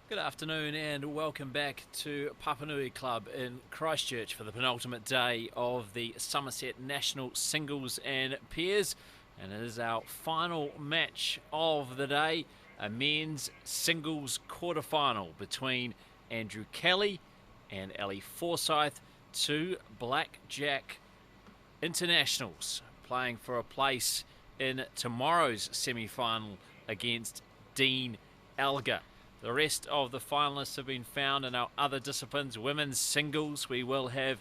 Good afternoon and welcome back to Papanui Club in Christchurch for the penultimate day of the Summerset National Singles and Pairs. And it is our final match of the day, a men's singles quarterfinal between Andrew Kelly and Ellie Forsyth, two blackjack internationals playing for a place in tomorrow's semi-final against Dean Alger. The rest of the finalists have been found in our other disciplines. Women's singles, we will have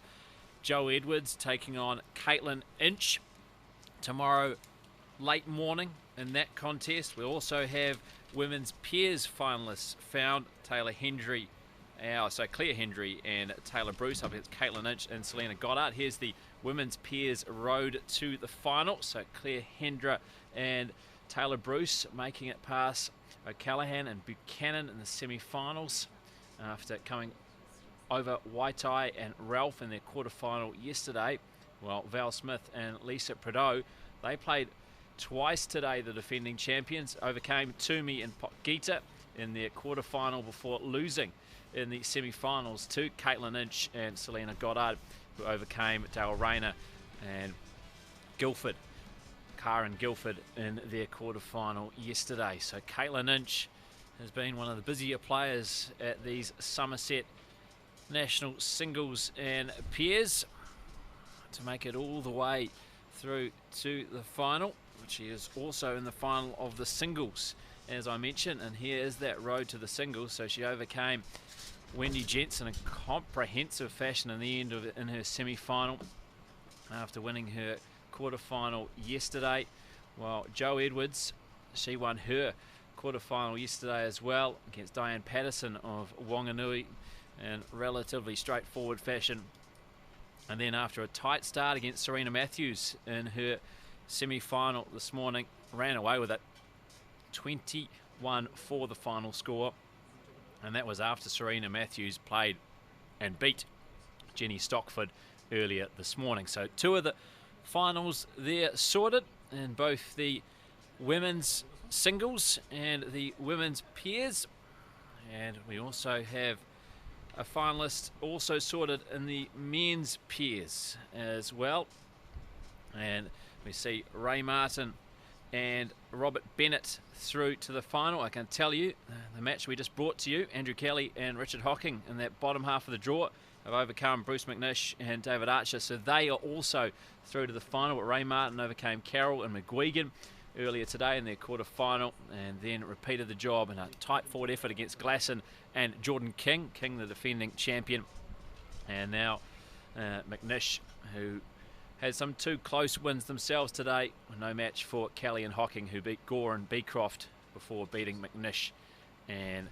Jo Edwards taking on Caitlin Inch tomorrow late morning in that contest. We also have women's pairs finalists found. Claire Hendry and Taylor Bruce up against Caitlin Inch and Selena Goddard. Here's the women's pairs road to the final. So Claire Hendra and Taylor Bruce making it past O'Callaghan and Buchanan in the semi-finals after coming over Waitai and Ralph in their quarterfinal yesterday. Well, Val Smith and Lisa Prideaux, they played twice today, the defending champions, overcame Toomey and Potgieter in their quarterfinal before losing in the semi-finals to Caitlin Inch and Selena Goddard, who overcame Dale Rayner and Karen Guilford in their quarterfinal yesterday. So Caitlin Inch has been one of the busier players at these Summerset National Singles and Pairs to make it all the way through to the final, which she is also in the final of the singles, as I mentioned. And here is that road to the singles. So she overcame Wendy Jensen in comprehensive fashion in the end of it in her semi-final after winning her quarterfinal yesterday. Well, Jo Edwards, she won her quarterfinal yesterday as well against Diane Patterson of Wanganui in relatively straightforward fashion. And then after a tight start against Serena Matthews in her semi-final this morning, ran away with it. 21 for the final score. And that was after Serena Matthews played and beat Jenny Stockford earlier this morning. So two of the finals there sorted in both the women's singles and the women's pairs. And we also have a finalist also sorted in the men's pairs as well. And we see Ray Martin and Robert Bennett through to the final. I can tell you the match we just brought to you, Andrew Kelly and Richard Hocking in that bottom half of the draw, have overcome Bruce McNish and David Archer, so they are also through to the final. But Ray Martin overcame Carroll and McGuigan earlier today in their quarter-final, and then repeated the job in a tight forward effort against Glasson and Jordan King, the defending champion. And now McNish, who had some two close wins themselves today, no match for Kelly and Hocking, who beat Gore and Beecroft before beating McNish and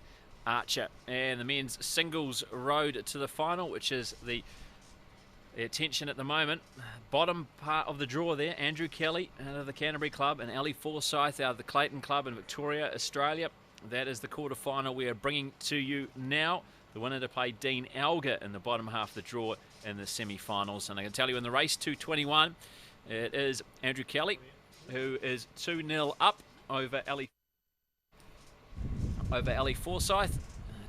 Archer. And the men's singles road to the final, which is the attention at the moment. Bottom part of the draw there, Andrew Kelly out of the Canterbury Club and Ellie Forsyth out of the Clayton Club in Victoria, Australia. That is the quarterfinal we are bringing to you now. The winner to play Dean Alger in the bottom half of the draw in the semi-finals. And I can tell you in the race 221, it is Andrew Kelly, who is 2-0 up over Ellie Forsyth.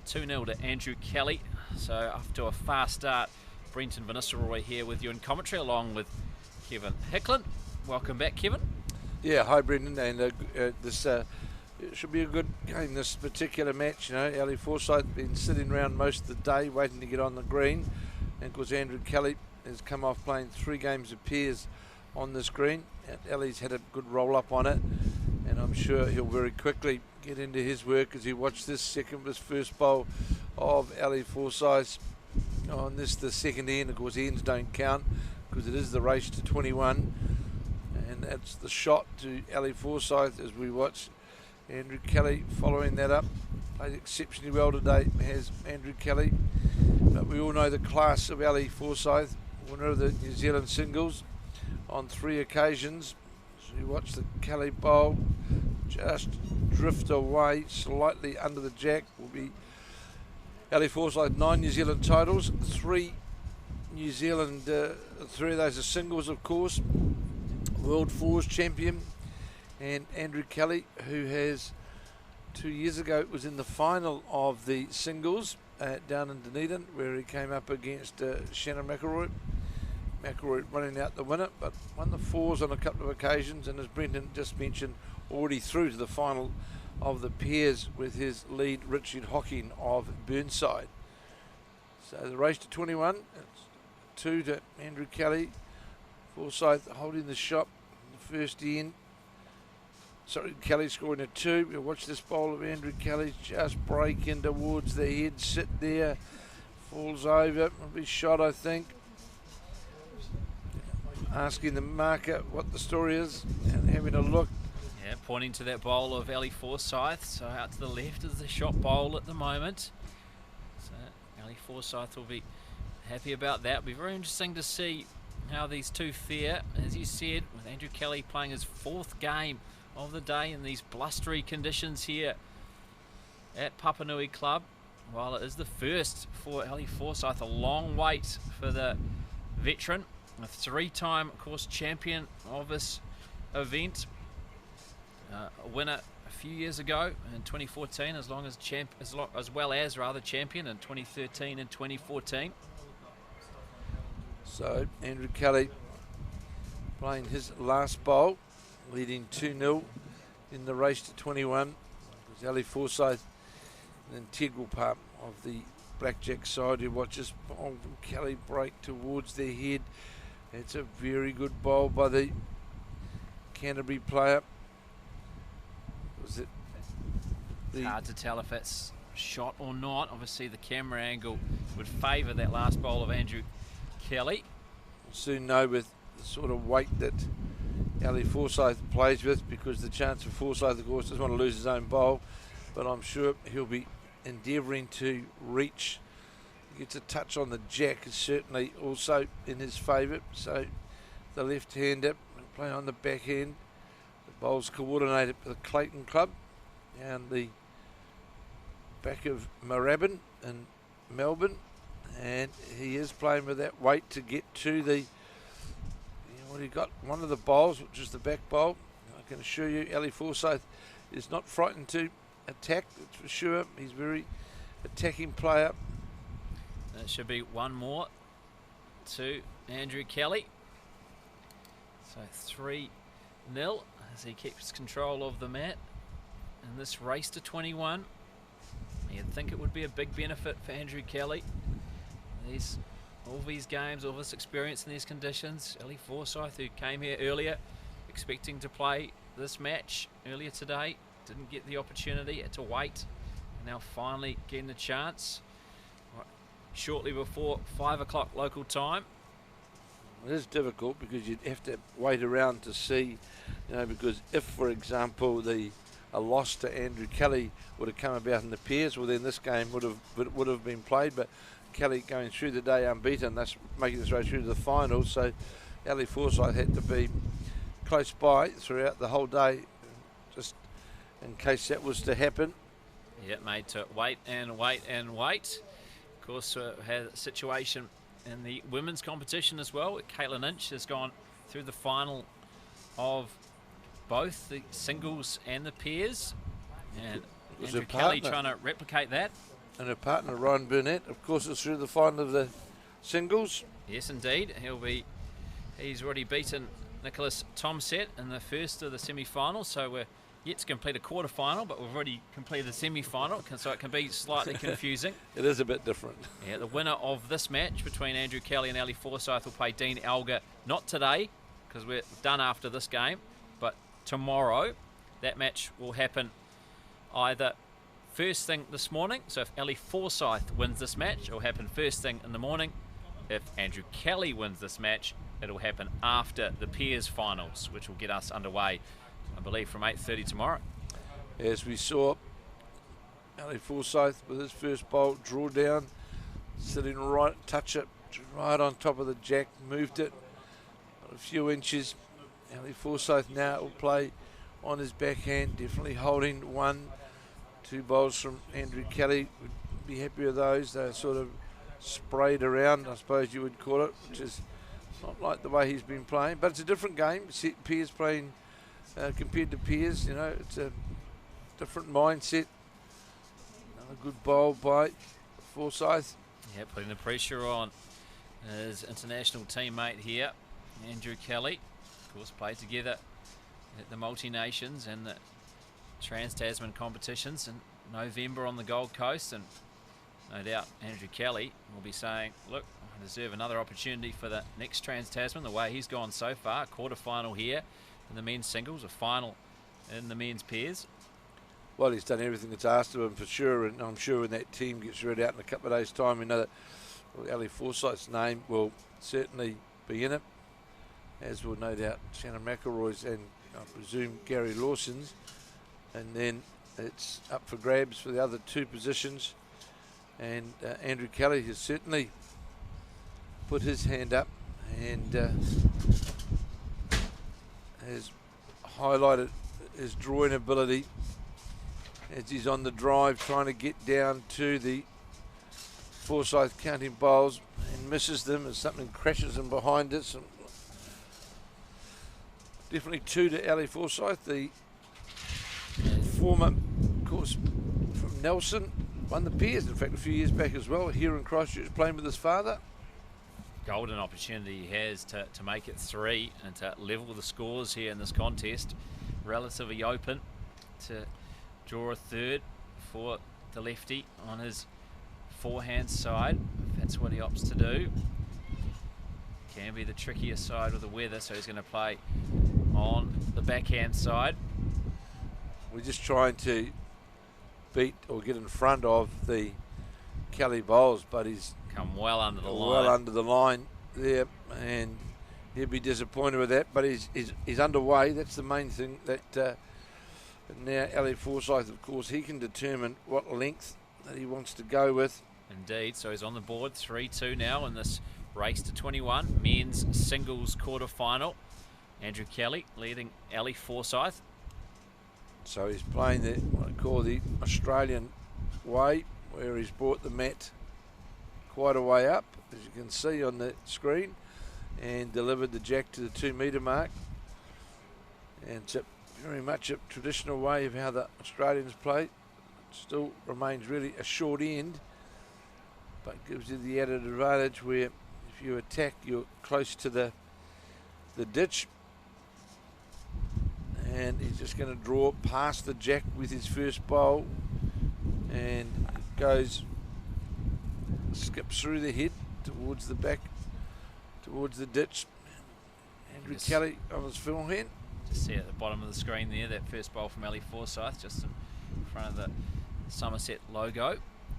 2-0 to Andrew Kelly. So after a fast start, Brenton Van Nistelrooy here with you in commentary, along with Kevin Hicklin. Welcome back, Kevin. Yeah, hi Brendan, and this should be a good game, this particular match. You know, Ellie Forsyth been sitting around most of the day waiting to get on the green, and of course Andrew Kelly has come off playing 3 games of pairs on this green. And Ellie's had a good roll up on it, and I'm sure he'll very quickly get into his work as he watched this first bowl of Ellie Forsyth on this, the second end. Of course, ends don't count because it is the race to 21, and that's the shot to Ellie Forsyth as we watch Andrew Kelly following that up. Played exceptionally well today, has Andrew Kelly, but we all know the class of Ellie Forsyth, winner of the New Zealand singles on 3 occasions. So you watch the Kelly bowl just drift away slightly under the jack. Will be Ellie Forsyth, 9 New Zealand titles, 3 New Zealand, 3 of those are singles, of course. World Fours champion, and Andrew Kelly, who has 2 years ago, it was in the final of the singles down in Dunedin, where he came up against Shannon McElroy. McElroy running out the winner, but won the fours on a couple of occasions, and as Brendan just mentioned, already through to the final of the pairs with his lead Richard Hocking of Burnside. So the race to 21, it's 2 to Andrew Kelly. Forsyth holding the shot in the first end. Sorry, Kelly scoring a 2. We'll watch this bowl of Andrew Kelly just break in towards the head, sit there, falls over, will be shot, I think. Asking the marker what the story is and having a look. Yeah, pointing to that bowl of Ellie Forsyth. So out to the left is the shot bowl at the moment. So Ellie Forsyth will be happy about that. It'll be very interesting to see how these two fare. As you said, with Andrew Kelly playing his 4th game of the day in these blustery conditions here at Papanui Club. While it is the first for Ellie Forsyth, a long wait for the veteran, a 3-time course champion of this event, a winner a few years ago in 2014, as well as champion in 2013 and 2014. So Andrew Kelly playing his last bowl, leading 2-0 in the race to 21. Because Ellie Forsyth, an integral part of the blackjack side, who watches bowl from Kelly break towards their head. It's a very good bowl by the Canterbury player. Was it? It's hard to tell if it's shot or not. Obviously the camera angle would favour that last bowl of Andrew Kelly. We'll soon know with the sort of weight that Ellie Forsyth plays with, because the chance of Forsyth, of course, doesn't want to lose his own bowl, but I'm sure he'll be endeavouring to reach. He gets a touch on the jack, is certainly also in his favour. So the left-hander playing on the backhand. The bowl's coordinated with the Clayton Club down the back of Moorabbin in Melbourne, and he is playing with that weight to get to the. Well, he got one of the bowls, which is the back bowl. I can assure you, Ellie Forsyth is not frightened to attack, that's for sure. He's a very attacking player. It should be one more to Andrew Kelly. So 3-0 as he keeps control of the mat in this race to 21. You'd think it would be a big benefit for Andrew Kelly. All these games, all this experience in these conditions. Ellie Forsyth, who came here earlier expecting to play this match earlier today, didn't get the opportunity, had to wait, and now finally getting the chance shortly before 5 o'clock local time. It is difficult because you'd have to wait around to see, because if, for example, a loss to Andrew Kelly would have come about in the pairs, well then this game would have been played. But Kelly going through the day unbeaten, that's making his way through to the finals. So Ellie Forsyth had to be close by throughout the whole day, just in case that was to happen. Yeah, made to wait and wait and wait. Of course, had a situation in the women's competition as well. Caitlin Inch has gone through the final of both the singles and the pairs, and Andrew Kelly trying to replicate that. And her partner Ryan Burnett, of course, is through the final of the singles. Yes, indeed. He's already beaten Nicholas Summerset in the first of the semi-finals, so we're yet to complete a quarter-final, but we've already completed the semi-final, so it can be slightly confusing. It is a bit different. Yeah, the winner of this match between Andrew Kelly and Ellie Forsyth will play Dean Alger, not today, because we're done after this game, but tomorrow. That match will happen either first thing this morning, so if Ellie Forsyth wins this match, it'll happen first thing in the morning. If Andrew Kelly wins this match, it'll happen after the pairs finals, which will get us underway, I believe, from 8:30 tomorrow. As we saw, Ellie Forsyth with his first bowl, draw down, sitting right, touch it, right on top of the jack, moved it a few inches. Ellie Forsyth now will play on his backhand, definitely holding 1-2 bowls from Andrew Kelly. Would be happy with those. They're sort of sprayed around, I suppose you would call it, which is not like the way he's been playing, but it's a different game. Peers playing compared to peers, it's a different mindset. Another good bowl by Forsyth. Yeah, putting the pressure on his international teammate here, Andrew Kelly. Of course, played together at the multi-nations and the Trans-Tasman competitions in November on the Gold Coast, and no doubt Andrew Kelly will be saying, look, I deserve another opportunity for the next Trans-Tasman, the way he's gone so far. A quarter-final here in the men's singles, a final in the men's pairs. Well, he's done everything that's asked of him for sure, and I'm sure when that team gets read out in a couple of days' time, we know that Ali Forsyth's name will certainly be in it, as will no doubt Shannon McElroy's and I presume Gary Lawson's. And then it's up for grabs for the other two positions. And Andrew Kelly has certainly put his hand up and has highlighted his drawing ability as he's on the drive trying to get down to the Forsyth counting bowls and misses them as something crashes in behind it. So definitely two to Ali Forsyth, the former, of course, from Nelson, won the Pairs, in fact, a few years back as well, here in Christchurch, playing with his father. Golden opportunity he has to make it 3 and to level the scores here in this contest. Relatively open to draw a third for the lefty on his forehand side, if that's what he opts to do. Can be the trickier side with the weather, so he's going to play on the backhand side. We're just trying to beat or get in front of the Kelly bowls, but he's come well under the line. Well under the line there, and he'll be disappointed with that, but he's underway. That's the main thing. That now Ali Forsyth, of course, he can determine what length that he wants to go with. Indeed, so he's on the board 3-2 now in this race to 21 men's singles quarter final. Andrew Kelly leading Ali Forsyth. So he's playing the what I call the Australian way, where he's brought the mat quite a way up, as you can see on the screen, and delivered the jack to the 2 metre mark. And it's very much a traditional way of how the Australians play. It still remains really a short end, but gives you the added advantage where if you attack, you're close to the ditch. And he's just going to draw past the jack with his first bowl, and it goes, skips through the head towards the back, towards the ditch. Andrew Kelly on his forehand. Just see at the bottom of the screen there, that first bowl from Ali Forsyth, just in front of the Summerset logo.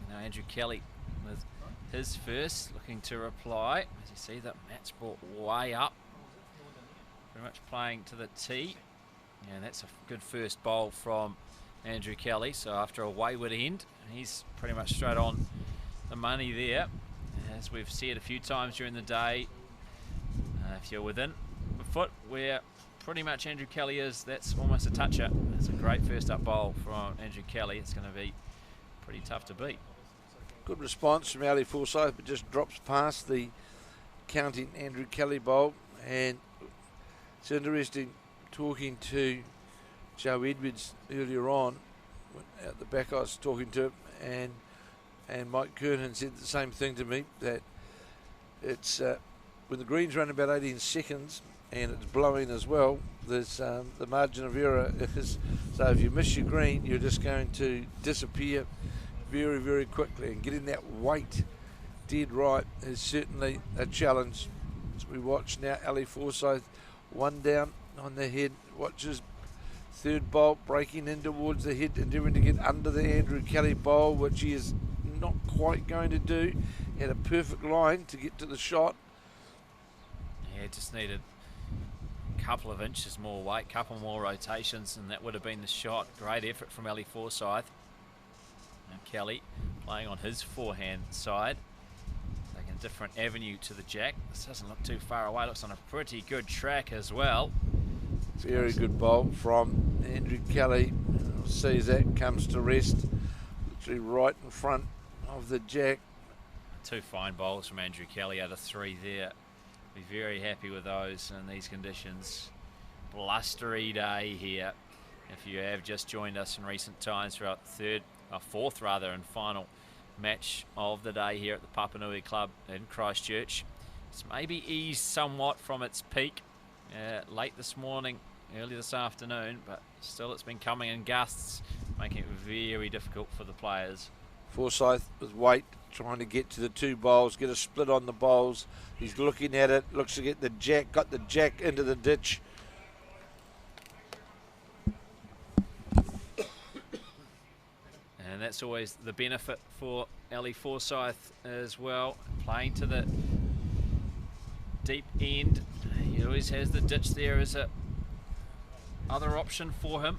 Now Andrew Kelly with his first, looking to reply. As you see, that mat's brought way up, pretty much playing to the tee. And that's a good first bowl from Andrew Kelly. So after a wayward end, he's pretty much straight on the money there. As we've said a few times during the day, if you're within a foot where pretty much Andrew Kelly is, that's almost a toucher. It's a great first up bowl from Andrew Kelly. It's going to be pretty tough to beat. Good response from Ali Forsyth, but just drops past the counting Andrew Kelly bowl. And it's interesting talking to Joe Edwards earlier on, at the back I was talking to him, and Mike Kernan said the same thing to me, that it's when the greens run about 18 seconds and it's blowing as well, there's the margin of error is, so if you miss your green, you're just going to disappear very, very quickly, and getting that weight dead right is certainly a challenge. As we watch now, Ali Forsyth, one down on the head, watches third bowl breaking in towards the head, endeavouring to get under the Andrew Kelly bowl, which he is not quite going to do. He had a perfect line to get to the shot. Yeah, just needed a couple of inches more weight, couple more rotations, and that would have been the shot. Great effort from Ali Forsyth. And Kelly playing on his forehand side, taking a different avenue to the jack. This doesn't look too far away, looks on a pretty good track as well. Very good bowl from Andrew Kelly. Sees that, comes to rest, literally right in front of the jack. 2 fine bowls from Andrew Kelly out of 3 there. Be very happy with those in these conditions. Blustery day here. If you have just joined us in recent times throughout the third fourth rather, and final match of the day here at the Papanui Club in Christchurch. It's maybe eased somewhat from its peak late this morning, early this afternoon, but still it's been coming in gusts, making it very difficult for the players. Forsyth with weight, trying to get to the two bowls, get a split on the bowls. He's looking at it, looks to get the jack, got the jack into the ditch. And that's always the benefit for Ali Forsyth as well, playing to the deep end. He always has the ditch there as a other option for him.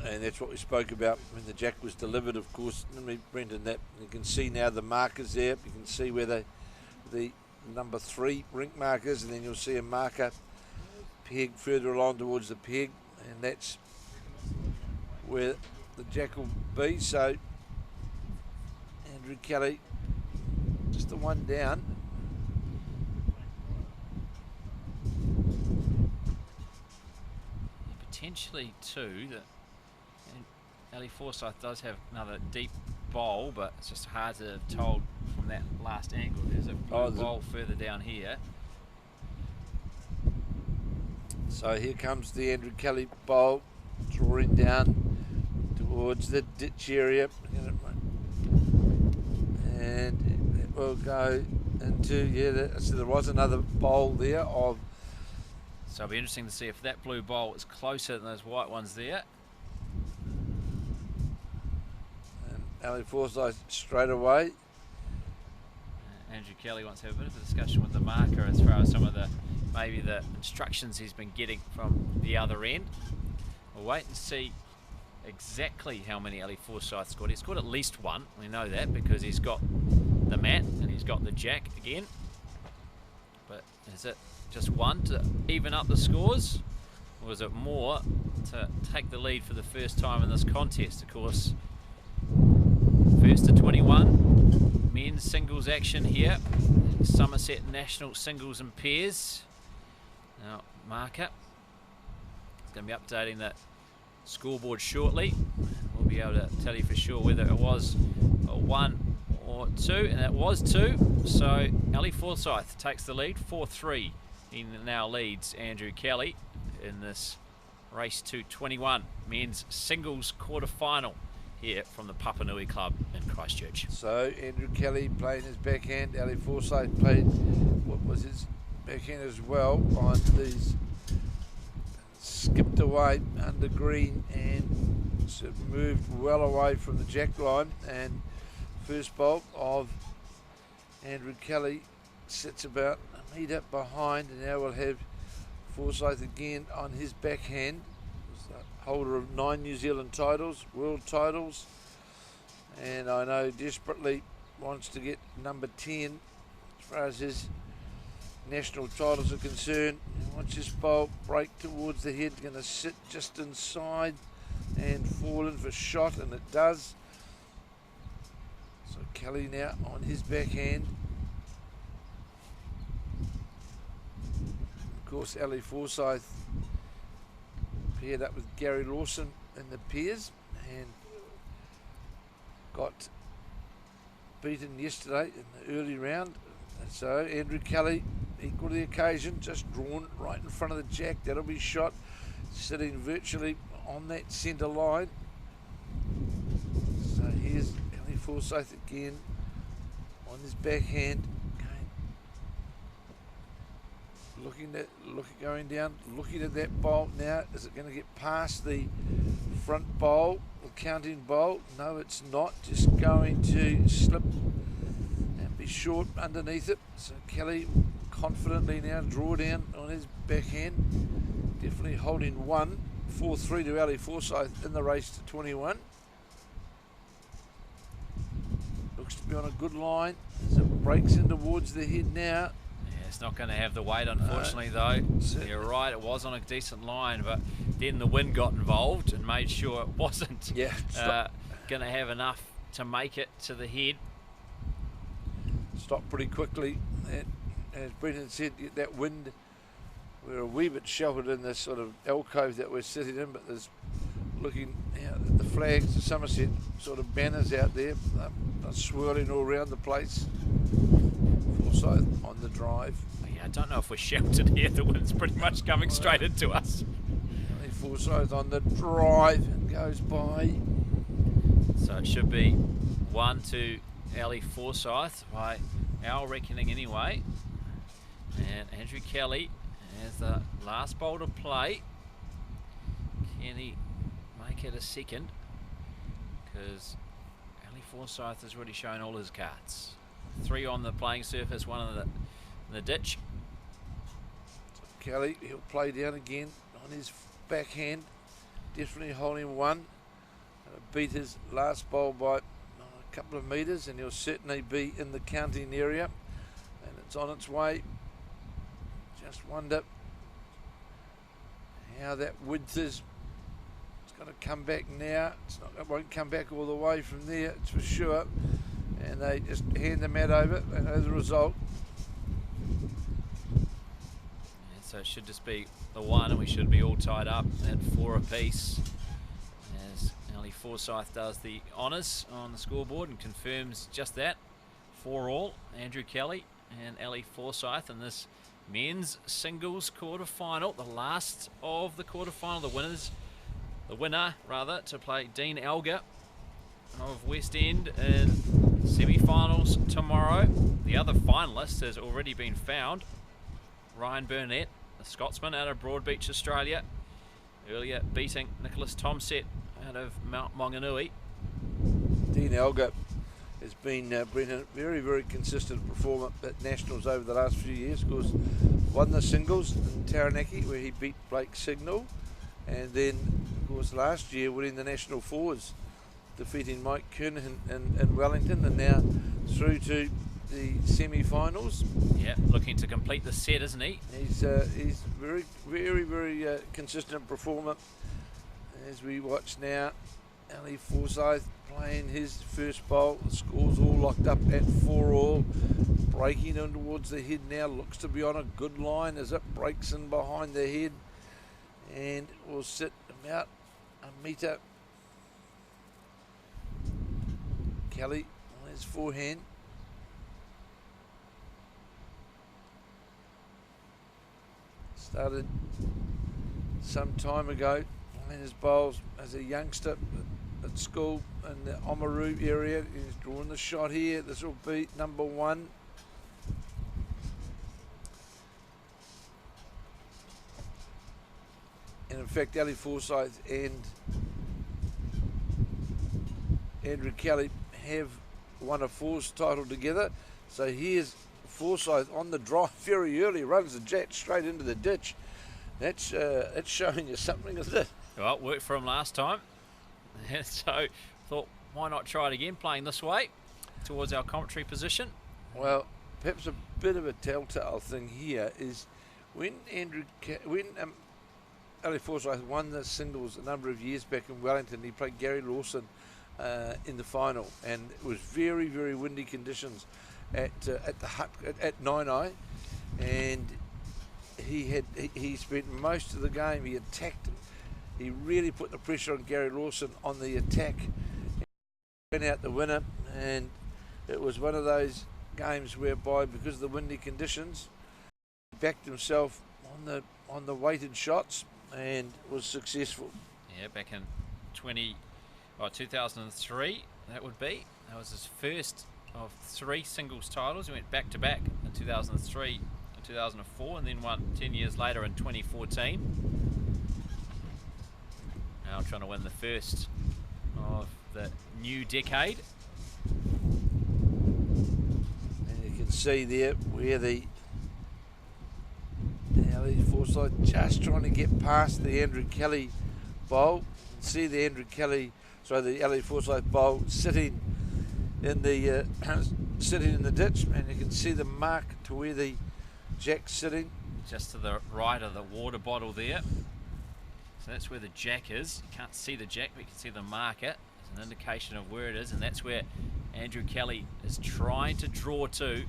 And that's what we spoke about when the jack was delivered, of course. Brendan, that you can see now the markers there. You can see where the number 3 rink markers, and then you'll see a marker peg further along towards the peg, and that's where the jack will be. So Andrew Kelly, just the one down. Potentially two. That Ali Forsyth does have another deep bowl, but it's just hard to have told from that last angle. There's a bowl further down here. So here comes the Andrew Kelly bowl, drawing down towards the ditch area, and it will go into, so there was another bowl there of. So it'll be interesting to see if that blue bowl is closer than those white ones there. And Ali Forsyth straight away. Andrew Kelly wants to have a bit of a discussion with the marker as far as some of the maybe the instructions he's been getting from the other end. We'll wait and see exactly how many Ali Forsyth scored. He's scored at least one. We know that because he's got the mat and he's got the jack again. But is it just one to even up the scores, or is it more to take the lead for the first time in this contest? Of course, first to 21 men's singles action here, Summerset National Singles and Pairs. Now marker is going to be updating the scoreboard shortly. We'll be able to tell you for sure whether it was a 1 or 2, and it was 2. So Ali Forsyth takes the lead, 4-3. He now leads Andrew Kelly in this race to 21 men's singles quarter-final here from the Papanui Club in Christchurch. So Andrew Kelly playing his backhand. Ali Forsyth played what was his backhand as well on these. Skipped away under green and sort of moved well away from the jack line, and first bolt of Andrew Kelly sits about a metre behind, and now we'll have Forsyth again on his backhand. Holder of 9 New Zealand titles, world titles, and I know desperately wants to get number 10 as far as his national titles are concerned. Watch this bowl break towards the head, going to sit just inside and fall in for shot, and it does. So Kelly now on his backhand. Of course, Ali Forsyth paired up with Gary Lawson in the pairs and got beaten yesterday in the early round. And so Andrew Kelly, equal to the occasion, just drawn right in front of the jack. That'll be shot, sitting virtually on that centre line. So here's Ali Forsyth again on his backhand. Going down, looking at that bowl now. Is it going to get past the front bowl, the counting bowl? No, it's not. Just going to slip and be short underneath it. So Kelly confidently now draw down on his backhand. Definitely holding 1. 4-3 to Ali Forsyth in the race to 21. Looks to be on a good line as it breaks in towards the head now. It's not going to have the weight, unfortunately, though. You're right, it was on a decent line, but then the wind got involved and made sure it wasn't going to have enough to make it to the head. Stopped pretty quickly. And as Brendan said, that wind, we're a wee bit sheltered in this sort of alcove that we're sitting in, but there's looking out at the flags, the Summerset sort of banners out there, are swirling all around the place. Forsyth on the drive. Yeah, I don't know if we're sheltered here. The wind's pretty much coming straight into us. Forsyth on the drive and goes by. So it should be 1 to Ellie Forsyth by our reckoning anyway. And Andrew Kelly has the last bowl to play. Can he make it a second? Because Ellie Forsyth has already shown all his cards. 3 on the playing surface, 1 in the ditch. So Kelly, he'll play down again on his backhand. Definitely holding 1. Beat his last bowl by a couple of metres, and he'll certainly be in the counting area. And it's on its way. Just wonder how that width is. It's going to come back now. It won't come back all the way from there, it's for sure. And they just hand the mat over, and as a result. Yeah, so it should just be the 1, and we should be all tied up at 4 apiece. As Ellie Forsyth does the honours on the scoreboard and confirms just that. 4 all, Andrew Kelly and Ellie Forsyth in this men's singles quarter-final, the last of the quarter-final. The winner to play Dean Elgar of West End in semi-finals tomorrow. The other finalist has already been found. Ryan Burnett, the Scotsman out of Broadbeach, Australia, earlier beating Nicholas Tomset out of Mount Maunganui. Dean Elgar has been a very, very consistent performer at Nationals over the last few years. Of course, won the singles in Taranaki where he beat Blake Signal, and then, of course, last year winning the National Fours, defeating Mike Kernan in Wellington, and now through to the semi-finals. Yeah, looking to complete the set, isn't he? He's very, very, very consistent performer. As we watch now, Ellie Forsyth playing his first bowl. The score's all locked up at 4 all. Breaking in towards the head now. Looks to be on a good line as it breaks in behind the head. And will sit about a metre. Kelly on his forehand. Started some time ago playing his bowls as a youngster at school in the Oamaru area. He's drawing the shot here. This will be number 1. And in fact, Ellie Forsyth and Andrew Kelly have won a fours title together. So here's Forsyth on the drive very early, runs the jet straight into the ditch. That's showing you something, isn't it? Well, it worked for him last time. So thought, why not try it again, playing this way towards our commentary position. Well, perhaps a bit of a telltale thing here is when Ellie Forsyth won the singles a number of years back in Wellington, he played Gary Lawson in the final, and it was very, very windy conditions at the hut at Nainai, and he spent most of the game. He attacked. He really put the pressure on Gary Lawson on the attack. Went out the winner, and it was one of those games whereby, because of the windy conditions, he backed himself on the weighted shots and was successful. Yeah, back in 2003, that would be. That was his first of 3 singles titles. He went back to back in 2003 and 2004, and then won 10 years later in 2014. Now trying to win the first of the new decade. And you can see there where Ellie Forsyth just trying to get past the Andrew Kelly bowl. See the Ellie Forsyth bowl sitting in the ditch, and you can see the mark to where the jack's sitting. Just to the right of the water bottle there. So that's where the jack is. You can't see the jack, but you can see the marker. It's an indication of where it is, and that's where Andrew Kelly is trying to draw to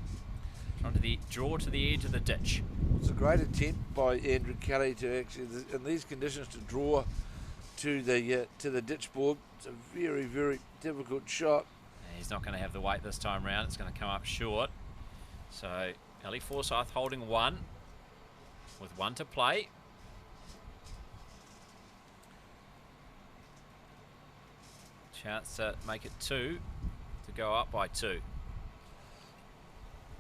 the edge of the ditch. It's a great attempt by Andrew Kelly to actually, in these conditions, to draw to the ditch board. It's a very, very difficult shot. He's not going to have the weight this time round. It's going to come up short. So Ellie Forsythe holding one with one to play. Chance to make it two, to go up by two.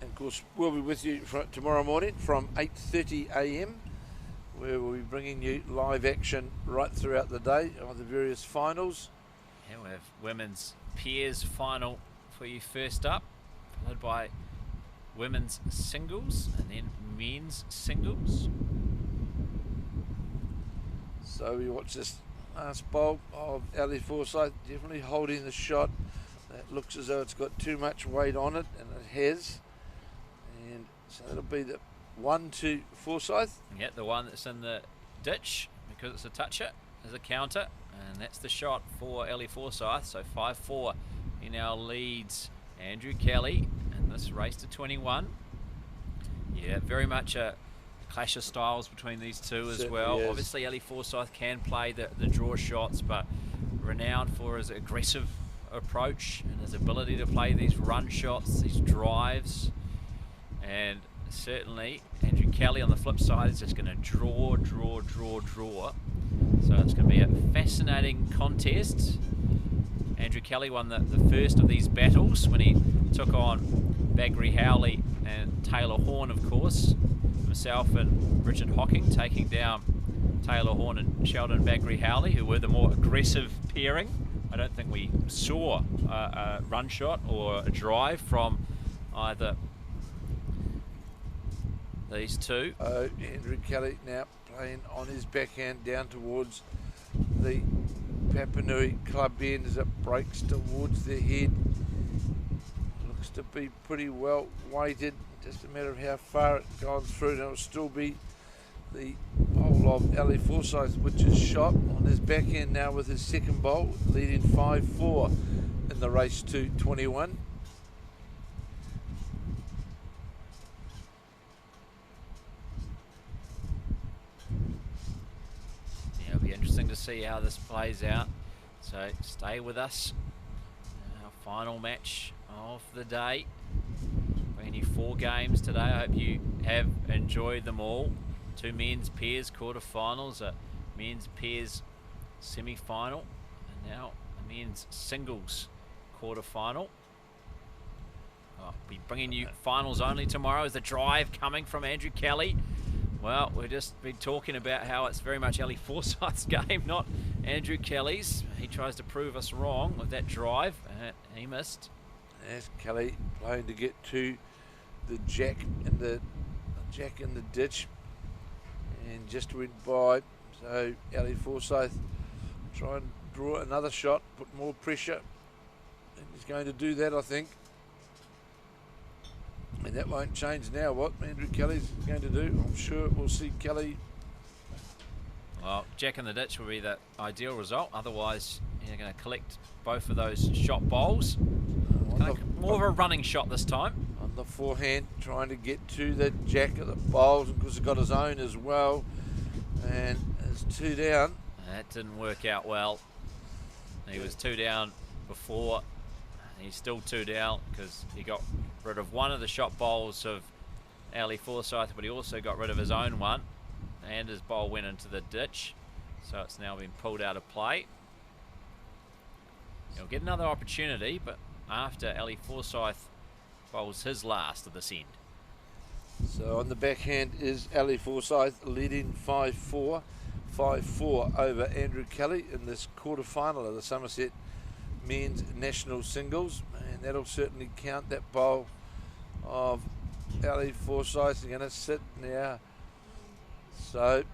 And of course, we'll be with you tomorrow morning from 8:30 a.m. where we'll be bringing you live action right throughout the day of the various finals. Yeah, we have women's pairs final for you first up, followed by women's singles and then men's singles. So we watch this last bowl of Ellie Forsythe, definitely holding the shot. That looks as though it's got too much weight on it, and it has. And so that'll be the 1-2 Forsythe. Yeah, the one that's in the ditch, because it's a toucher, is a counter. And that's the shot for Ellie Forsythe. So 5-4. He now leads Andrew Kelly in this race to 21. Yeah, very much a clash of styles between these two as well. Is. Obviously, Ellie Forsythe can play the draw shots, but renowned for his aggressive approach and his ability to play these run shots, these drives. And certainly, Andrew Kelly on the flip side is just going to draw. So it's going to be a fascinating contest. Andrew Kelly won the first of these battles when he took on Bagri Howley and Taylor Horn, of course. Himself and Richard Hocking taking down Taylor Horn and Sheldon Bagri Howley, who were the more aggressive pairing. I don't think we saw a run shot or a drive from either these two. Andrew Kelly now playing on his backhand down towards the Papanui club end as it breaks towards the head. Looks to be pretty well weighted. Just a matter of how far it goes through, and it'll still be the bowl of Ellie Forsythe, which is shot on his backhand now with his second bowl, leading 5-4 in the race to 21. Yeah, it'll be interesting to see how this plays out. So stay with us. Our final match of the day. Only 4 games today. I hope you have enjoyed them all. 2 men's pairs quarterfinals, a men's pairs semi-final, and now a men's singles quarterfinal. I'll be bringing you finals only tomorrow. Is the drive coming from Andrew Kelly? Well, we've just been talking about how it's very much Ellie Forsythe's game, not Andrew Kelly's. He tries to prove us wrong with that drive, and he missed. There's Kelly playing to get to the jack in the ditch, and just went by. So Ellie Forsythe try and draw another shot, put more pressure, and he's going to do that, I think. And that won't change now. What Andrew Kelly's going to do, I'm sure we'll see Kelly. Well, jack in the ditch will be the ideal result. Otherwise, you're going to collect both of those shot bowls. More of a running shot this time. On the forehand, trying to get to the jack of the bowls, because he's got his own as well. And it's 2 down. That didn't work out well. He was 2 down before. He's still 2 down because he got rid of one of the shot bowls of Ellie Forsythe, but he also got rid of his own one, and his bowl went into the ditch. So it's now been pulled out of play. He'll get another opportunity, but after Ellie Forsythe bowls his last of this end. So on the backhand is Ellie Forsythe leading 5-4. 5-4 over Andrew Kelly in this quarter-final of the Summerset men's national singles, and that'll certainly count. That bowl of Ellie Forsythe is going to sit now. So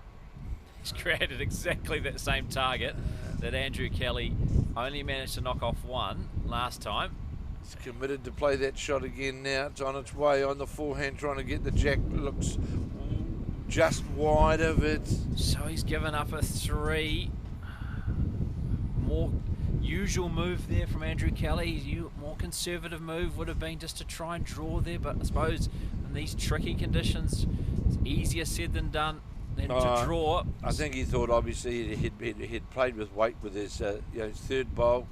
he's created exactly that same target that Andrew Kelly only managed to knock off one last time. He's committed to play that shot again now. It's on its way on the forehand, trying to get the jack. Looks just wide of it. So he's given up a 3. More usual move there from Andrew Kelly. More conservative move would have been just to try and draw there, but I suppose in these tricky conditions, it's easier said than done. then to draw. I think he thought obviously he'd played with weight with his his third bowl,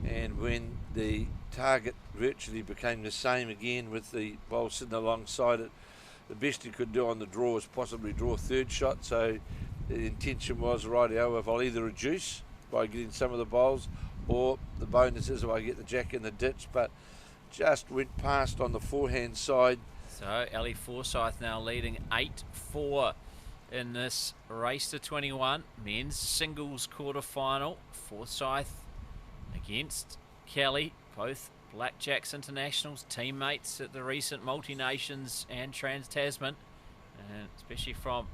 and when the target virtually became the same again with the bowl sitting alongside it, the best he could do on the draw was possibly draw third shot. So the intention was, rightio, if I'll either reduce by getting some of the bowls, or the bonus is if I get the jack in the ditch, but just went past on the forehand side. So Ali Forsyth now leading 8-4 in this race to 21 men's singles quarter-final. Forsyth against Kelly, both Blackjacks internationals, teammates at the recent Multi-Nations and Trans-Tasman, and especially from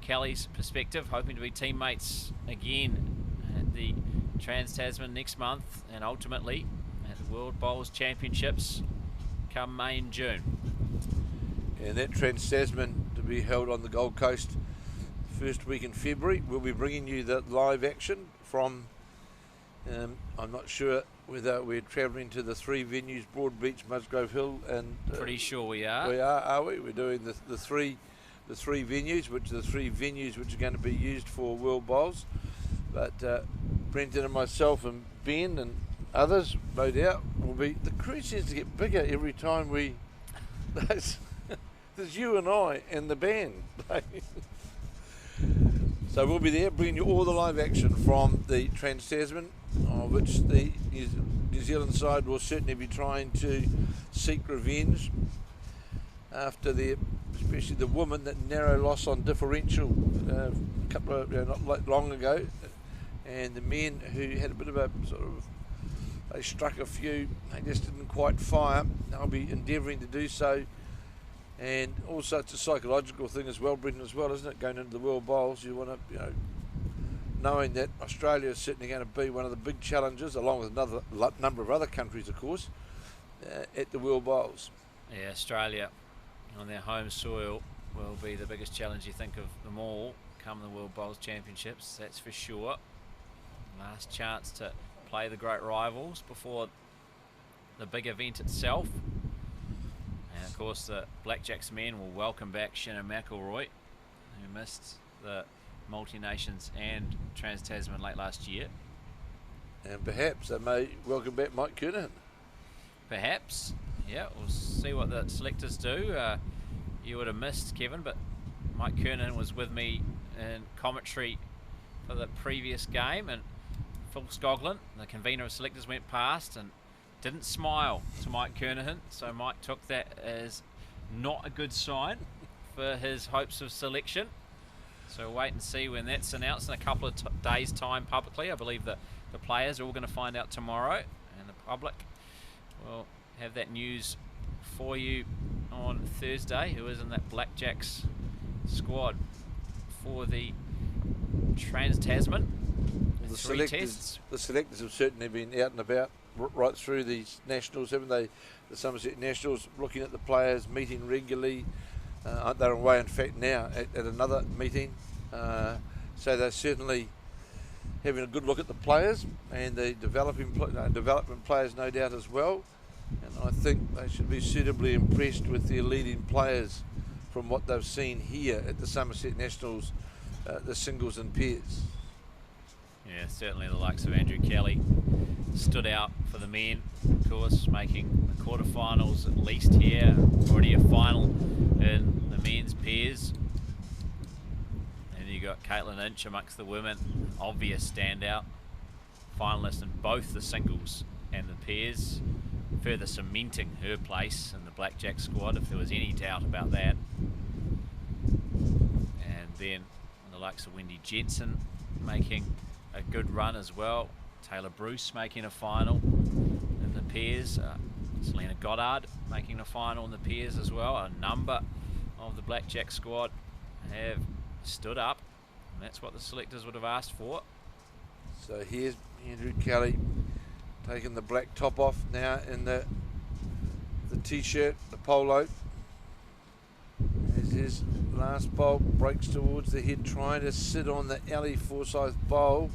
Kelly's perspective, hoping to be teammates again at the Trans-Tasman next month, and ultimately at the World Bowls Championships come May and June. And that Trans-Tasman to be held on the Gold Coast first week in February. We'll be bringing you the live action from, I'm not sure whether we're travelling to the three venues, Broadbeach, Musgrove Hill, and pretty sure we are. We are we? We're doing the three venues, which are the three venues which are going to be used for World Bowls. But Brendan and myself and Ben and others, no doubt, will be. The crew seems to get bigger every time we. There's you and I and the band. So we'll be there bringing you all the live action from the Trans-Tasman, which the New Zealand side will certainly be trying to seek revenge after especially the women, that narrow loss on differential a couple of not long ago, and the men who had a bit of a sort of, they struck a few, they just didn't quite fire. They'll be endeavouring to do so. And also it's a psychological thing as well, Brendan, as well, isn't it? Going into the World Bowls, you want to, knowing that Australia is certainly going to be one of the big challenges, along with another number of other countries, of course, at the World Bowls. Yeah, Australia on their home soil will be the biggest challenge, you think, of them all come the World Bowls Championships, that's for sure. Last chance to play the great rivals before the big event itself. And of course the Blackjacks men will welcome back Shannon McElroy, who missed the Multi-Nations and Trans-Tasman late last year. And perhaps they may welcome back Mike Kernahan. Perhaps, yeah, we'll see what the selectors do. You would have missed, Kevin, but Mike Kernahan was with me in commentary for the previous game, and Phil Scoglin, the convener of selectors, went past and didn't smile to Mike Kernahan, so Mike took that as not a good sign for his hopes of selection. So wait and see when that's announced in a couple of days' time publicly. I believe that the players are all going to find out tomorrow, and the public will have that news for you on Thursday, who is in that Blackjacks squad for the Trans-Tasman. The selectors have certainly been out and about right through these nationals, haven't they? The Summerset Nationals, looking at the players, meeting regularly. They're away, in fact, now at another meeting. So they're certainly having a good look at the players and the development players, no doubt, as well. And I think they should be suitably impressed with their leading players from what they've seen here at the Summerset Nationals, the singles and pairs. Yeah, certainly the likes of Andrew Kelly stood out for the men, of course, making the quarterfinals at least here. Already a final in the men's pairs. And you got Caitlin Inch amongst the women, obvious standout, finalist in both the singles and the pairs, further cementing her place in the Blackjack squad, if there was any doubt about that. And then the likes of Wendy Jensen making a good run as well. Taylor Bruce making a final in the pairs. Selena Goddard making a final in the pairs as well. A number of the Blackjack squad have stood up, and that's what the selectors would have asked for. So here's Andrew Kelly taking the black top off now in the t-shirt, the polo. As his last bowl breaks towards the head, trying to sit on the Ali Forsyth bowl,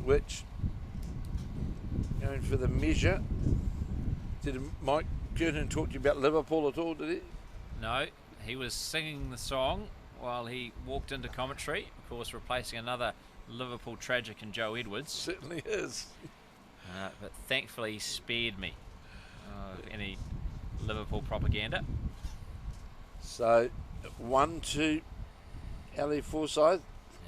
which going for the measure. Did Mike Kernahan talk to you about Liverpool at all, did he? No, he was singing the song while he walked into commentary, of course replacing another Liverpool tragic in Joe Edwards. Certainly is. But thankfully he spared me of any Liverpool propaganda. So 1-2 Ali Forsyth.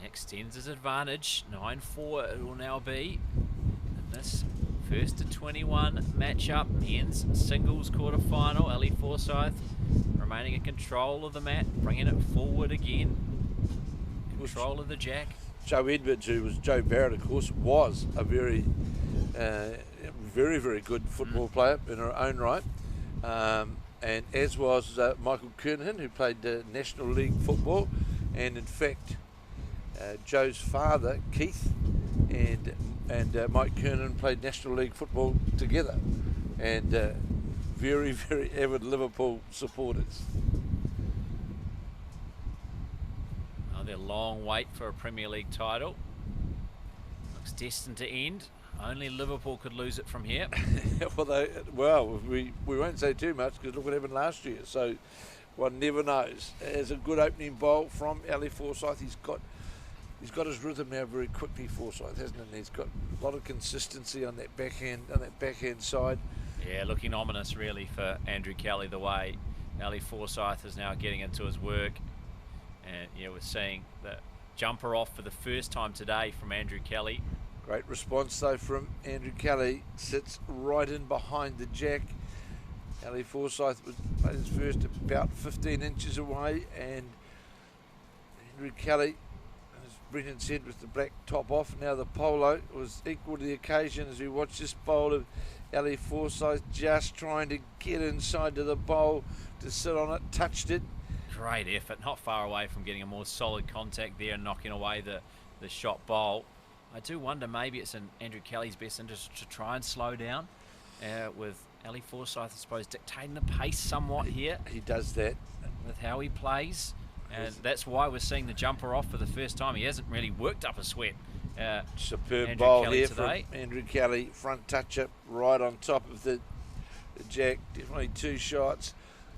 Extends his advantage. 9-4 it will now be in this first to 21 matchup. Men's singles quarter-final. Ali Forsyth remaining in control of the mat, bringing it forward again. Control of the jack. Joe Edwards, who was Joe Barrett, of course, was a very, very good football player in her own right. And as was Michael Kernahan, who played National League football. And in fact, Joe's father, Keith, and Mike Kernahan played National League football together. And very avid Liverpool supporters. Their long wait for a Premier League title. Looks destined to end. Only Liverpool could lose it from here. We won't say too much because look what happened last year. So one never knows. As a good opening bowl from Ali Forsyth, he's got his rhythm now very quickly. Forsyth, hasn't he? He's got a lot of consistency on that backhand side. Yeah, looking ominous really for Andrew Kelly, the way Ali Forsyth is now getting into his work. And yeah, we're seeing the jumper off for the first time today from Andrew Kelly. Great response though from Andrew Kelly. Sits right in behind the jack. Ali Forsyth played his first about 15 inches away, and Andrew Kelly, as Brendan said, with the black top off, now the polo, was equal to the occasion as we watch this bowl of Ali Forsyth just trying to get inside to the bowl to sit on it, touched it. Great effort, not far away from getting a more solid contact there and knocking away the shot bowl. I do wonder maybe it's in Andrew Kelly's best interest to try and slow down with Ali Forsyth, I suppose, dictating the pace somewhat here. He does that. With how he plays. And that's why we're seeing the jumper off for the first time. He hasn't really worked up a sweat. Superb Andrew bowl Kelly here today. from Andrew Kelly. Front touch up right on top of the jack. Definitely two shots.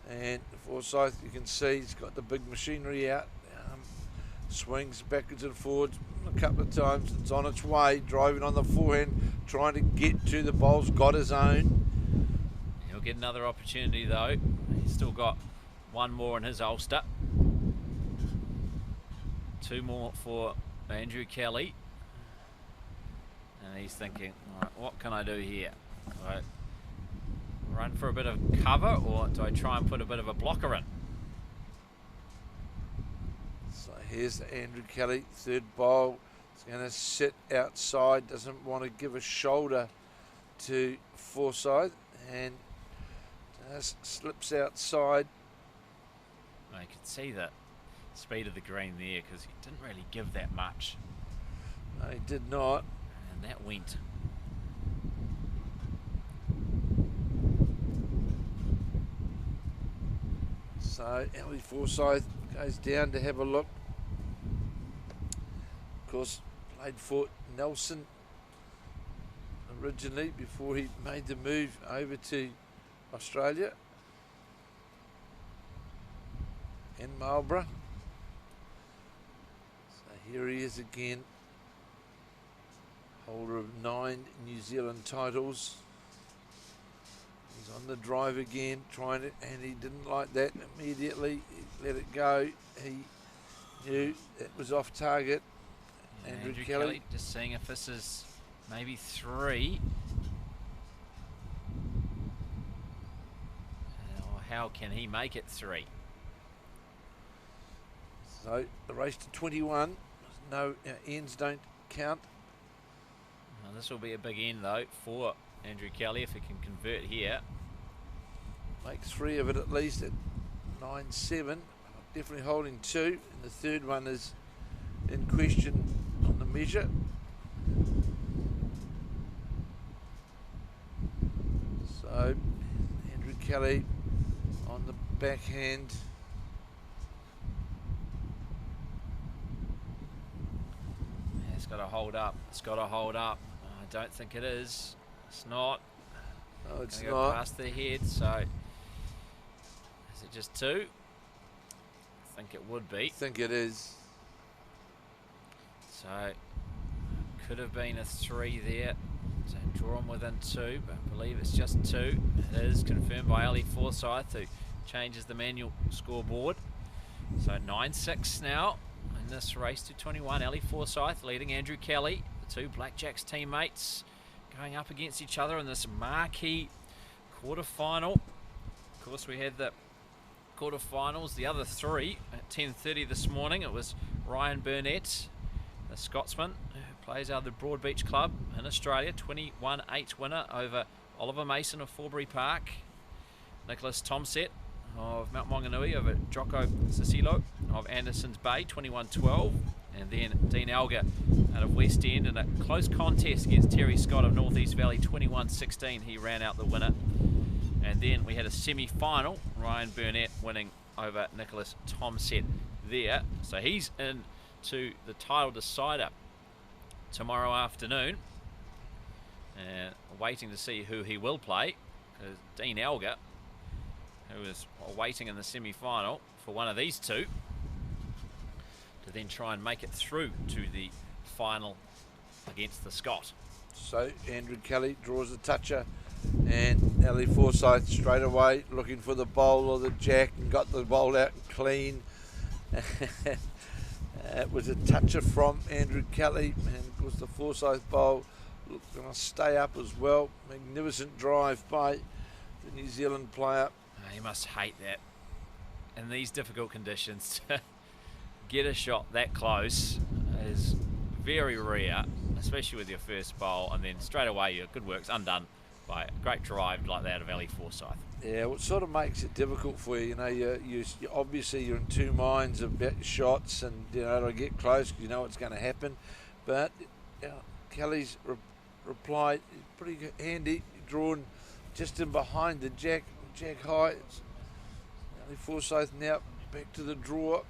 And Forsyth, you can see he's got the big machinery out. Swings backwards and forwards a couple of times. It's on its way, driving on the forehand, trying to get to the bowls. Got his own. He'll get another opportunity though. He's still got one more in his ulster. Two more for Andrew Kelly. And he's thinking, all right, what can I do here? Do I run for a bit of cover, or do I try and put a bit of a blocker in? So here's Andrew Kelly, third bowl. He's going to sit outside, doesn't want to give a shoulder to Forsyth, and just slips outside. I could see the speed of the green there because he didn't really give that much. No, he did not. And that went. So Ali Forsyth goes down to have a look. Of course, played for Nelson originally before he made the move over to Australia and Marlborough. So here he is again, holder of 9 New Zealand titles. He's on the drive again, trying it, and he didn't like that immediately. He let it go. He knew it was off target. Andrew Kelly just seeing if this is maybe 3. Or how can he make it 3? So the race to 21. No ends don't count. Well, this will be a big end though for Andrew Kelly if he can convert here. Make 3 of it at least at 9-7. Definitely holding 2, and the third one is in question on the measure. So Andrew Kelly on the backhand. Yeah, it's got to hold up. It's got to hold up. I don't think it is. It's not. Oh, it's go not. past their head. So is it just 2? I think it would be. I think it is. So could have been a 3 there. So drawn within 2, but I believe it's just 2. It is confirmed by Ali Forsyth, who changes the manual scoreboard. So 9-6 now in this race to 21. Ali Forsyth leading Andrew Kelly. The two Blackjacks teammates going up against each other in this marquee quarterfinal. Of course, we had the quarterfinals, the other 3 at 10:30 this morning. It was Ryan Burnett, the Scotsman, who plays out of the Broadbeach Club in Australia, 21-8 winner over Oliver Mason of Forbury Park. Nicholas Tomset of Mount Maunganui over Jocko Cicillo of Anderson's Bay, 21-12. And then Dean Alger out of West End in a close contest against Terry Scott of Northeast Valley, 21-16. He ran out the winner. And then we had a semi-final, Ryan Burnett winning over Nicholas Tomset there. So he's in to the title decider tomorrow afternoon. And waiting to see who he will play, because Dean Alger, who is waiting in the semi-final for one of these two to then try and make it through to the final against the Scot. So Andrew Kelly draws the toucher, and Ali Forsyth straight away looking for the bowl or the jack, and got the bowl out clean. It was a toucher from Andrew Kelly, and of course the Forsyth bowl going to stay up as well. Magnificent drive by the New Zealand player. You must hate that in these difficult conditions. To get a shot that close is very rare, especially with your first bowl, and then straight away your good work's undone by a great drive like that of Ali Forsyth. Yeah, what sort of makes it difficult for you, you know, you obviously you're in two minds about your shots, and you know, to get close, you know what's going to happen. But Kelly's reply is pretty good, handy, drawn just in behind the jack high. Ali Forsyth now back to the draw,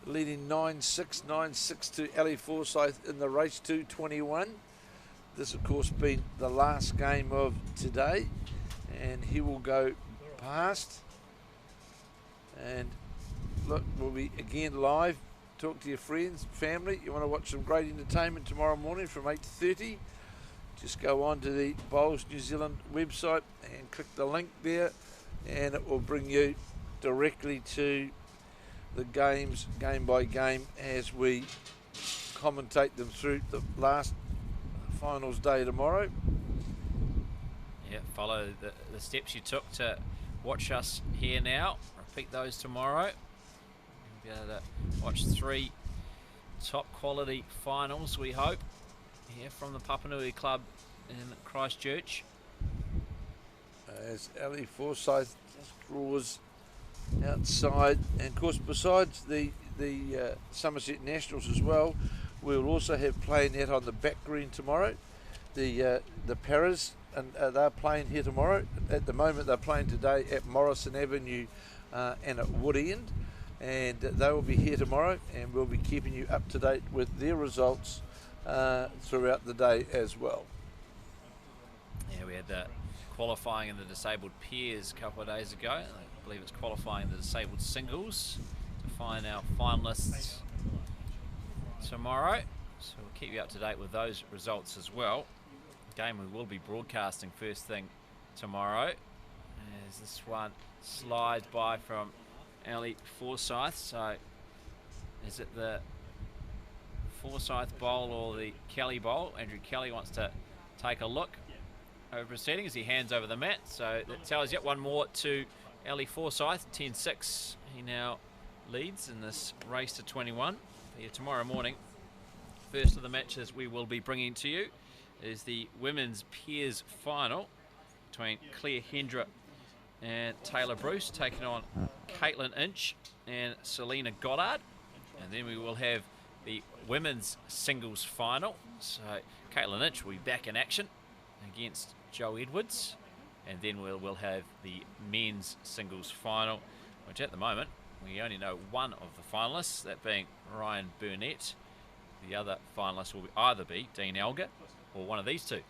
leading 9-6, 9-6 to Ali Forsyth in the race to 21. This, of course, being the last game of today, and he will go past. And look, we'll be again live. Talk to your friends, family. You want to watch some great entertainment tomorrow morning from 8:30. Just go on to the Bowls New Zealand website and click the link there, and it will bring you directly to the games, game by game, as we commentate them through the last finals day tomorrow. Yeah, follow the steps you took to watch us here now. Repeat those tomorrow. You'll be able to watch 3 top quality finals, we hope, here from the Papanui Club in Christchurch. As Ali Forsyth just draws outside, and of course besides the Summerset Nationals as well, we'll also have playing out on the back green tomorrow. The Paras, and they're playing here tomorrow. At the moment they're playing today at Morrison Avenue and at Wood End, and they will be here tomorrow, and we'll be keeping you up to date with their results throughout the day as well. Yeah, we had qualifying in the disabled pairs a couple of days ago. I believe it's qualifying in the disabled singles to find our finalists tomorrow. So we'll keep you up to date with those results as well. Game we will be broadcasting first thing tomorrow, as this one slides by from Ali Forsyth. So is it the Forsyth bowl or the Kelly bowl? Andrew Kelly wants to take a look over his settings. He hands over the mat, so that tells you one more to Ali Forsyth, 10-6. He now leads in this race to 21. Here tomorrow morning, first of the matches we will be bringing to you is the women's pairs final between Claire Hendra and Taylor Bruce, taking on Caitlin Inch and Selena Goddard. And then we will have the women's singles final. So Caitlin Inch will be back in action against Joe Edwards. And then we'll have the men's singles final, which at the moment we only know one of the finalists, that being Ryan Burnett. The other finalists will either be Dean Alger or one of these two,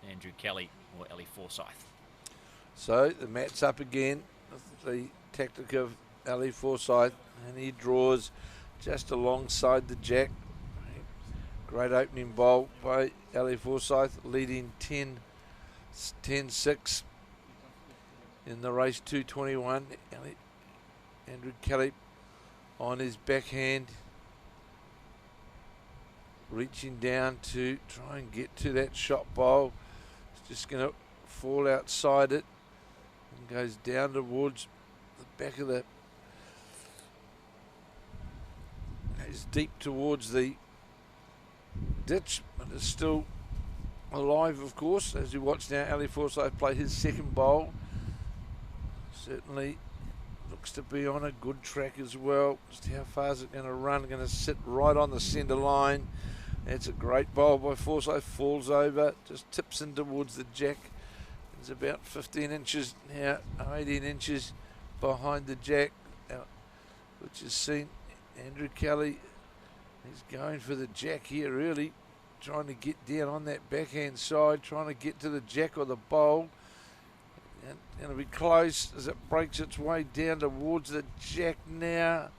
Andrew Kelly or Ali Forsyth. So the mat's up again. The tactic of Ali Forsyth, and he draws just alongside the jack. Great opening bowl by Ali Forsyth, leading 10-6 in the race 221. Andrew Kelly on his backhand, reaching down to try and get to that shot bowl. It's just going to fall outside it and goes down towards the back of the, goes deep towards the ditch, but it's still alive, of course, as you watch now Ali Forsyth play his second bowl. Certainly looks to be on a good track as well. Just how far is it going to run? Going to sit right on the centre line. That's a great bowl by Forsyth. Falls over, just tips in towards the jack. It's about 15 inches now, 18 inches behind the jack, which has seen Andrew Kelly. He's going for the jack here, really trying to get down on that backhand side, trying to get to the jack or the bowl. And going to be close as it breaks its way down towards the jack now.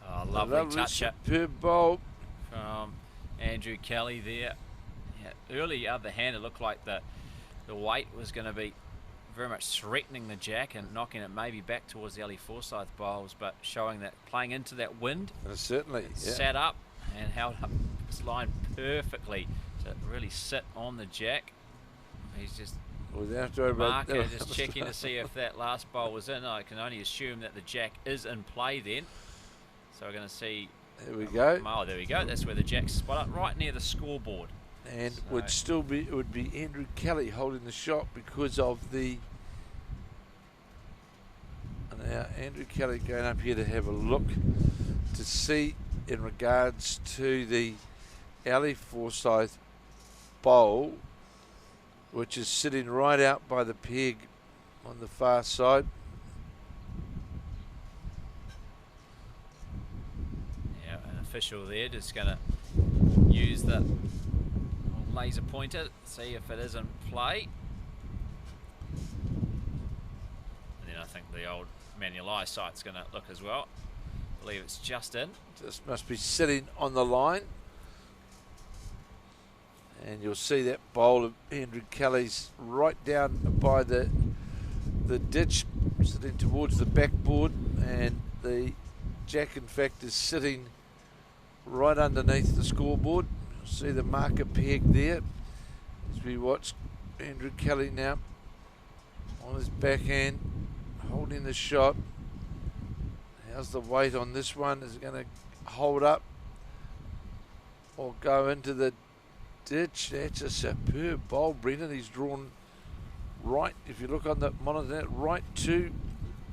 Oh, lovely touch-up. Superb bowl from Andrew Kelly there. Yeah, early other hand, it looked like the weight was going to be very much threatening the jack and knocking it maybe back towards the Ali Forsyth bowls, but showing that playing into that wind. Certainly, yeah. Sat up and held up this line perfectly to really sit on the jack. He's just marker, just checking to see if that last bowl was in. I can only assume that the jack is in play then. So we're going to see. There we go. Oh, there we go. That's where the jack's spot up, right near the scoreboard. And it would be Andrew Kelly holding the shot because of the. Now Andrew Kelly going up here to have a look to see in regards to the Ali Forsyth bowl, which is sitting right out by the peg on the far side. Yeah, an official there just going to use the laser pointer, see if it is in play. And then I think the old manual eyesight's going to look as well. I believe it's just in. This must be sitting on the line. And you'll see that bowl of Andrew Kelly's right down by the ditch, sitting towards the backboard, and the jack in fact is sitting right underneath the scoreboard. You'll see the marker peg there as we watch Andrew Kelly now on his backhand holding the shot. How's the weight on this one? Is it going to hold up or go into the ditch? That's a superb bowl, Brendan. He's drawn right, if you look on the monitor, right to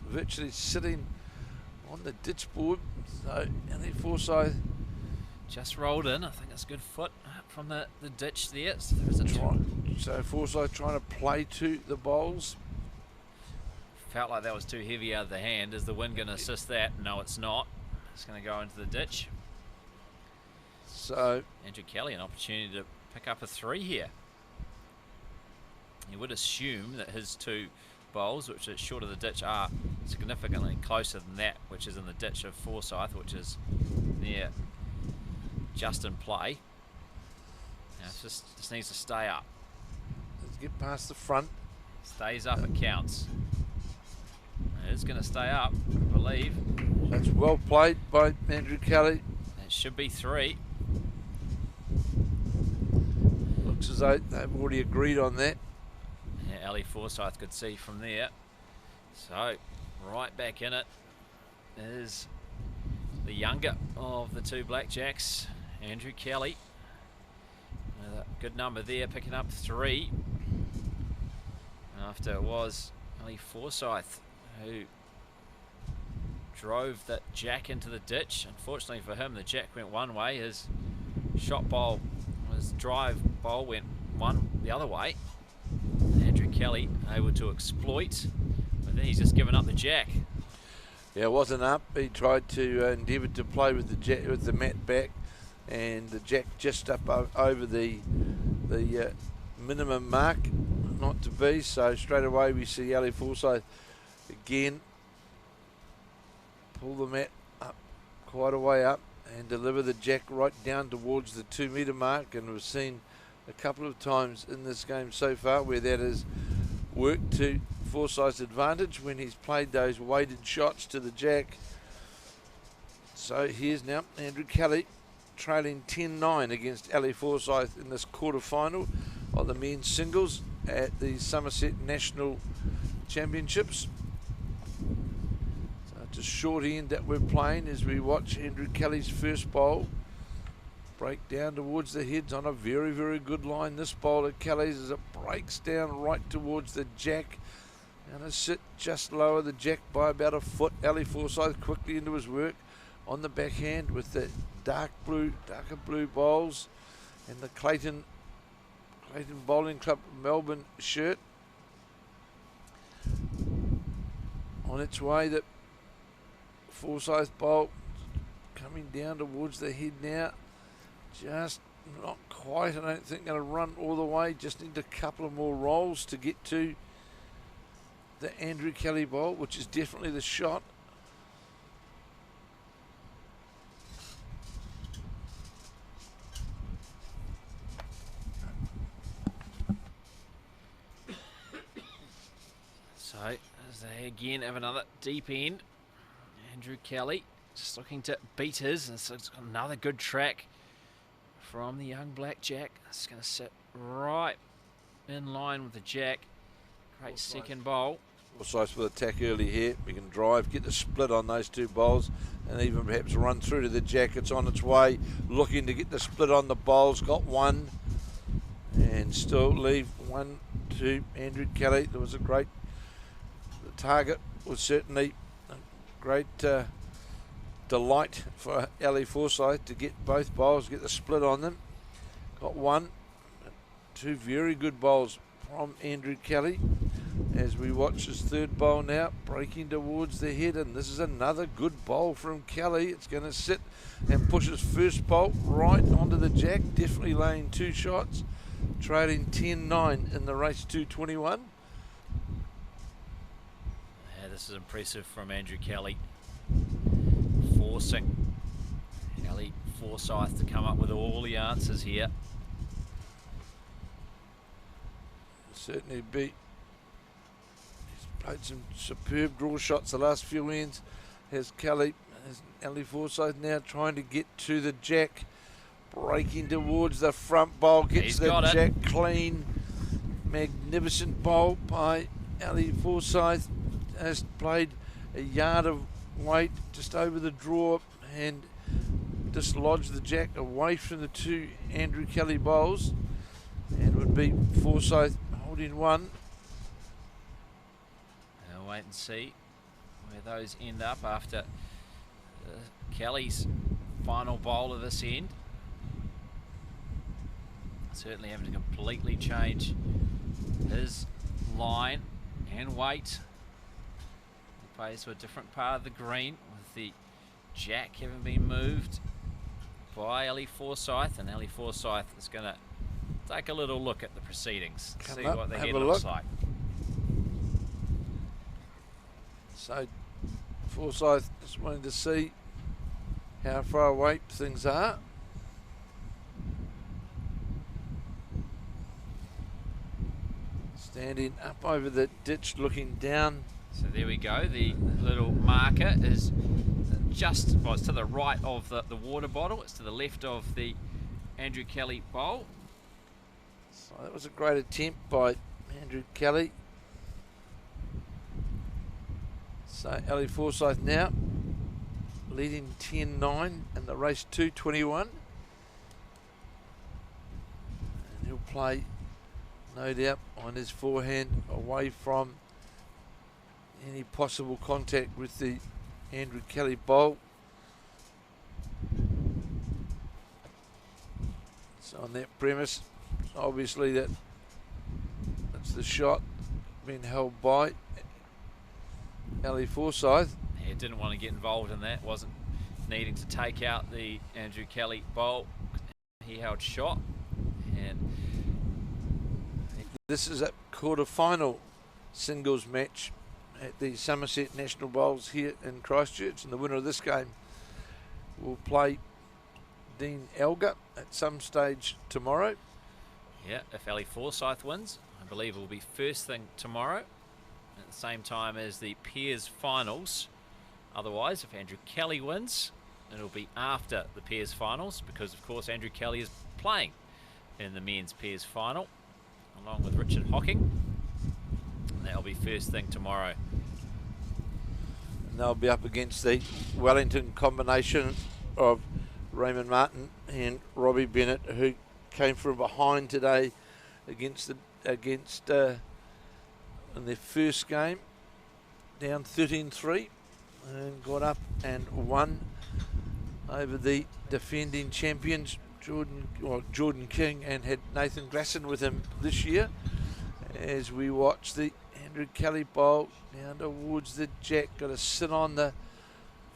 virtually sitting on the ditch board. So Ali Forsyth just rolled in. I think it's a good foot from the ditch there. So there's a try. So Forsyth trying to play to the bowls. Felt like that was too heavy out of the hand. Is the wind going to assist that? No, it's not. It's going to go into the ditch. So Andrew Kelly, an opportunity to pick up a 3 here. You would assume that his 2 bowls, which are short of the ditch, are significantly closer than that, which is in the ditch of Forsyth, which is near just in play. Now it just needs to stay up. Let's get past the front. Stays up, it counts. It is going to stay up, I believe. That's well played by Andrew Kelly. It should be 3. Looks as though they've already agreed on that. Yeah, Ali Forsyth could see from there. So, right back in it is the younger of the 2 blackjacks, Andrew Kelly. With a good number there, picking up 3. After it was Ali Forsyth who drove that jack into the ditch. Unfortunately for him, the jack went one way. His shot bowl, his drive bowl went the other way. Andrew Kelly able to exploit, but then he's just given up the jack. Yeah, it wasn't up. He tried to endeavour to play with the jack, with the mat back, and the jack just up over the minimum mark, not to be. So straight away we see Ali Forsyth again pull the mat up quite a way up and deliver the jack right down towards the 2 metre mark, and we've seen a couple of times in this game so far where that has worked to Forsyth's advantage when he's played those weighted shots to the jack. So here's now Andrew Kelly trailing 10-9 against Ali Forsyth in this quarter-final of the men's singles at the Summerset National Championships. So it's a short end that we're playing as we watch Andrew Kelly's first bowl break down towards the heads on a very, very good line. This bowl at Kelly's as it breaks down right towards the jack. Going to sit just lower the jack by about a foot. Ali Forsyth quickly into his work on the backhand with the darker blue bowls and the Clayton Bowling Club Melbourne shirt. On its way, that Forsyth bowl coming down towards the head now. Just not quite, I don't think, going to run all the way. Just need a couple of more rolls to get to the Andrew Kelly bowl, which is definitely the shot. So, as they again have another deep end, Andrew Kelly just looking to beat his. And so it's got another good track from the young black jack. It's going to sit right in line with the jack. Great second bowl. Forsyth with attack early here. We can drive, get the split on those two bowls, and even perhaps run through to the jack. It's on its way, looking to get the split on the bowls. Got one, and still leave 1 to Andrew Kelly. There was a great. The target was certainly a great delight for Ali Forsyth to get both bowls, get the split on them. Got one. 2 very good bowls from Andrew Kelly as we watch his third bowl now breaking towards the head, and this is another good bowl from Kelly. It's going to sit and push his first bowl right onto the jack, definitely laying 2 shots, trading 10-9 in the race 221. Yeah, this is impressive from Andrew Kelly, forcing Ali Forsyth to come up with all the answers here. Certainly be. He's played some superb draw shots the last few ends. Has Kelly, has Ali Forsyth now trying to get to the jack, breaking towards the front bowl, gets the jack clean. Magnificent bowl by Ali Forsyth. Has played a yard of weight just over the draw and dislodged the jack away from the 2 Andrew Kelly bowls, and would be Forsyth holding one. We'll wait and see where those end up after Kelly's final bowl of this end. Certainly having to completely change his line and weight. He plays to a different part of the green with the jack having been moved by Ali Forsyth, and Ali Forsyth is going to take a little look at the proceedings, see what the head looks like. So Forsyth just wanting to see how far away things are. Standing up over the ditch, looking down. So there we go. The little marker is just, well, it's to the right of the water bottle. It's to the left of the Andrew Kelly bowl. So that was a great attempt by Andrew Kelly. So Ali Forsyth now leading 10-9 in the race 221. And he'll play, no doubt, on his forehand away from any possible contact with the Andrew Kelly bowl. So on that premise, obviously that's the shot being held by Ali Forsyth. He didn't want to get involved in that, wasn't needing to take out the Andrew Kelly bowl. He held shot, and this is a quarter-final singles match at the Summerset National Bowls here in Christchurch, and the winner of this game will play Dean Elgar at some stage tomorrow. Yeah, if Ellie Forsyth wins, I believe it will be first thing tomorrow at the same time as the Pairs finals. Otherwise, if Andrew Kelly wins, it'll be after the Pairs finals, because of course Andrew Kelly is playing in the men's Pairs final along with Richard Hocking. And that'll be first thing tomorrow. And they'll be up against the Wellington combination of Raymond Martin and Robbie Bennett, who came from behind today against in their first game, down 13-3, and got up and won over the defending champions Jordan King, and had Nathan Glasson with him this year. As we watch the Andrew Kelly bowl down towards the jack, got to sit on the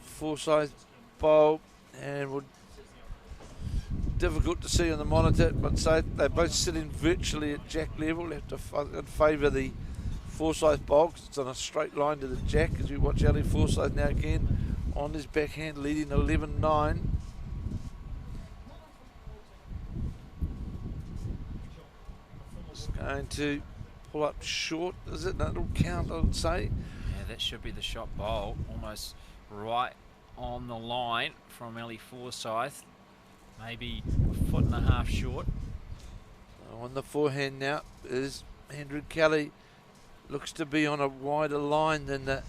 Forsyth bowl, and would difficult to see on the monitor, but so they're both sitting virtually at jack level. Have to favour the Forsyth bowl because it's on a straight line to the jack. As we watch Ellie Forsyth now again on his backhand, leading 11-9. It's going to pull up short, is it? That'll count, I would say. Yeah, that should be the shot bowl, almost right on the line from Ellie Forsyth. Maybe a foot and a half short. On the forehand now is Andrew Kelly. Looks to be on a wider line than the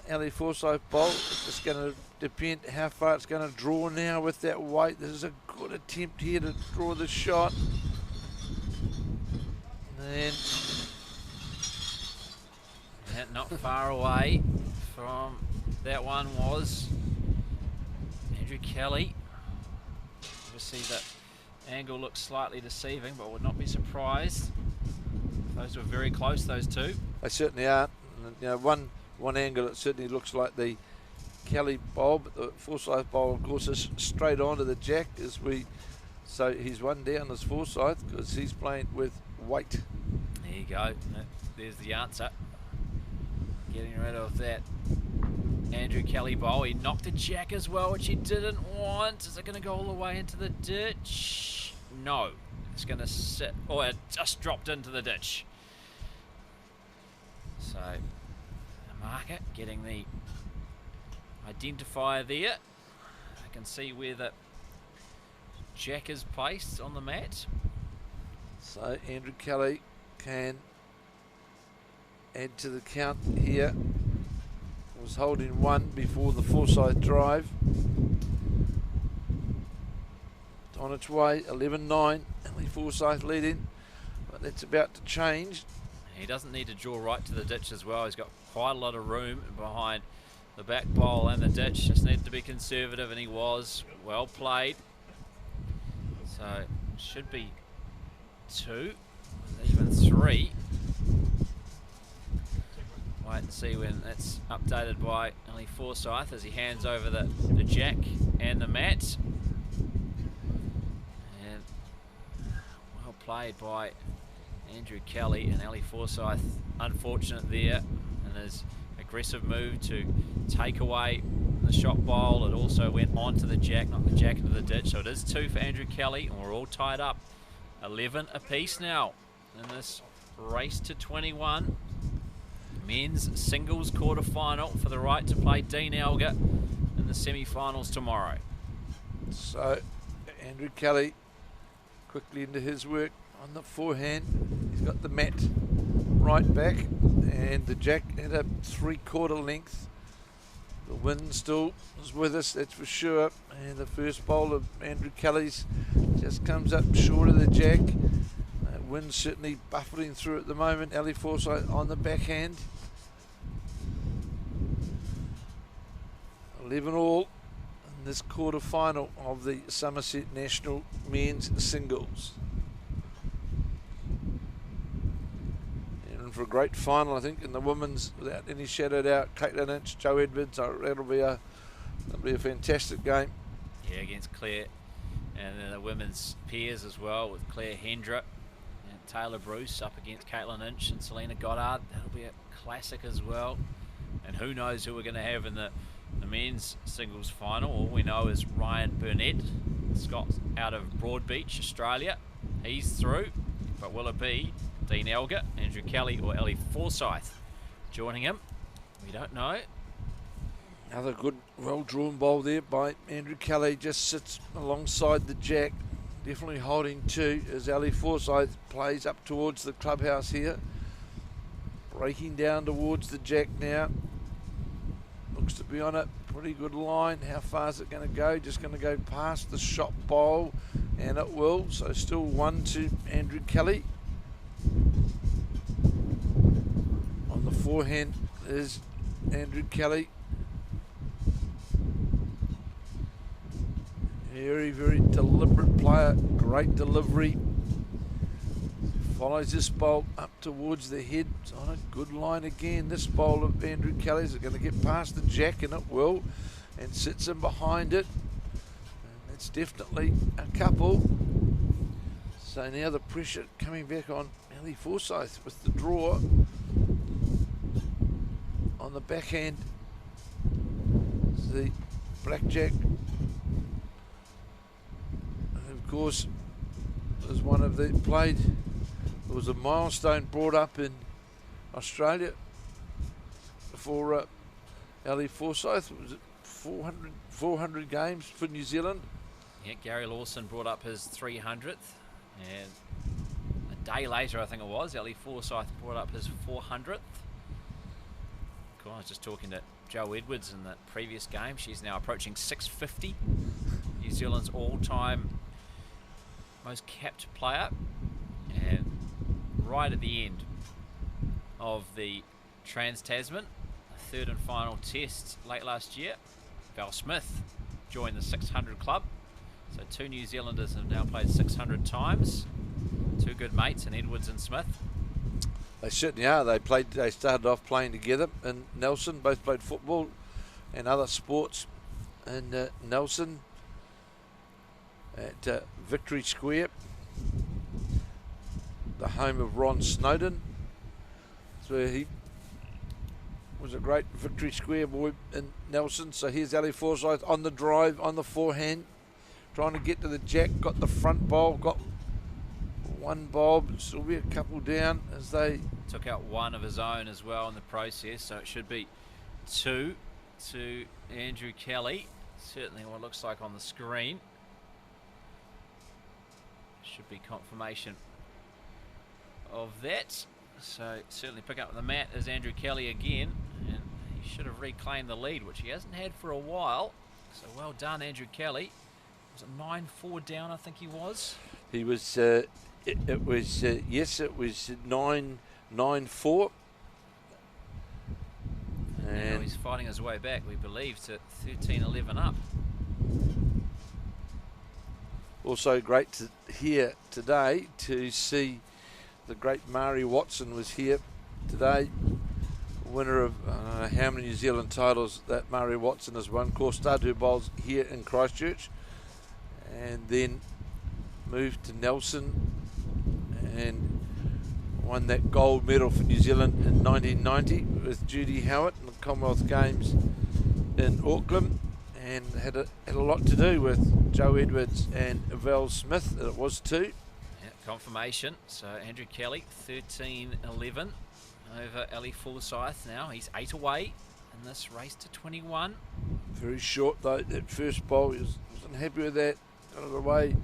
Ellie Forsyth bowl. It's just going to depend how far it's going to draw now with that weight. This is a good attempt here to draw the shot. And not far away from that one was Andrew Kelly. Obviously that angle looks slightly deceiving, but would not be surprised. Those were very close, those two. They certainly are. You know, one angle it certainly looks like the Kelly bowl, but the Forsyth bowl of course is straight onto the jack so he's one down as Forsyth because he's playing with weight. There you go. There's the answer. Getting rid of that Andrew Kelly bowl. He knocked the jack as well, which he didn't want. Is it going to go all the way into the ditch? No. It's going to sit. Oh, it just dropped into the ditch. So, the marker getting the identifier there. I can see where the jack is placed on the mat. So, Andrew Kelly can add to the count here. Was holding one before the Forsyth drive. It's on its way, 11-9. Ellie Forsyth leading, but that's about to change. He doesn't need to draw right to the ditch as well. He's got quite a lot of room behind the back bowl and the ditch. Just needed to be conservative, and he was. Well played. So should be 2, even 3. Wait and see when that's updated by Ellie Forsyth as he hands over the jack and the mat. And well played by Andrew Kelly, and Ellie Forsyth unfortunate there in his aggressive move to take away the shot bowl. It also went onto the jack, not the jack into the ditch. So it is 2 for Andrew Kelly, and we're all tied up 11 apiece now in this race to 21. Men's singles quarter-final for the right to play Dean Elgar in the semi-finals tomorrow. So Andrew Kelly quickly into his work on the forehand. He's got the mat right back, and the jack at a 3/4 length. The wind still is with us, that's for sure. And the first bowl of Andrew Kelly's just comes up short of the jack. Wind certainly buffeting through at the moment. Ellie Forsyth on the backhand. 11 all in this quarter final of the Summerset National Men's Singles. And for a great final, I think, in the women's, without any shadow of doubt, Caitlin Inch, Joe Edwards. That'll be a fantastic game. Yeah, against Claire, and then the women's pairs as well with Claire Hendra. Taylor Bruce up against Caitlin Inch and Selena Goddard. That'll Should be a classic as well. And who knows who we're going to have in the men's singles final. All we know is Ryan Burnett, Scott's out of Broadbeach, Australia. He's through, but will it be Dean Elgar, Andrew Kelly or Ellie Forsyth joining him? We don't know. Another good, well-drawn bowl there by Andrew Kelly. Just sits alongside the jack. Definitely holding two as Ellie Forsyth plays up towards the clubhouse here. Breaking down towards the jack now. Looks to be on a pretty good line. How far is it going to go? Just going to go past the shot bowl, and it will. So still 1 to Andrew Kelly. On the forehand is Andrew Kelly. Very, very deliberate player. Great delivery. Follows this bowl up towards the head. It's on a good line again. This bowl of Andrew Kelly's going to get past the jack, and it will. And sits in behind it. And it's definitely a couple. So now the pressure coming back on Ellie Forsyth with the draw. On the backhand. The blackjack. Of course, was one of the played. There was a milestone brought up in Australia for Ellie Forsyth. Was it 400 games for New Zealand? Yeah, Gary Lawson brought up his 300th, and a day later, I think it was, Ellie Forsyth brought up his 400th. Cool, I was just talking to Jo Edwards in the previous game. She's now approaching 650. New Zealand's all-time most capped player, and right at the end of the Trans-Tasman, the third and final test late last year, Val Smith joined the 600 club. So 2 New Zealanders have now played 600 times. 2 good mates in Edwards and Smith. They certainly are. They started off playing together in Nelson. Both played football and other sports in Nelson at Victory Square, the home of Ron Snowden. So he was a great Victory Square boy in Nelson. So here's Ellie Forsyth on the drive, on the forehand, trying to get to the jack. Got the front bowl, got one bowl, but still be a couple down as they took out one of his own as well in the process. So it should be 2 to Andrew Kelly. Certainly what it looks like on the screen. Should be confirmation of that. So certainly pick up the mat as Andrew Kelly again, and he should have reclaimed the lead, which he hasn't had for a while. So well done, Andrew Kelly. Was it 9-4 down? I think he was. He was. It was yes. It was 9-4. And now he's fighting his way back, we believe, to 13-11 up. Also great to hear today to see the great Mari Watson was here today, winner of how many New Zealand titles that Mari Watson has won. Of course, started her bowls here in Christchurch and then moved to Nelson and won that gold medal for New Zealand in 1990 with Judy Howard in the Commonwealth Games in Auckland. And had a lot to do with Jo Edwards and Val Smith. It was 2. Yeah, confirmation. So Andrew Kelly, 13-11 over Ellie Forsyth now. He's 8 away in this race to 21. Very short though, that first bowl. He wasn't happy with that. Got it away.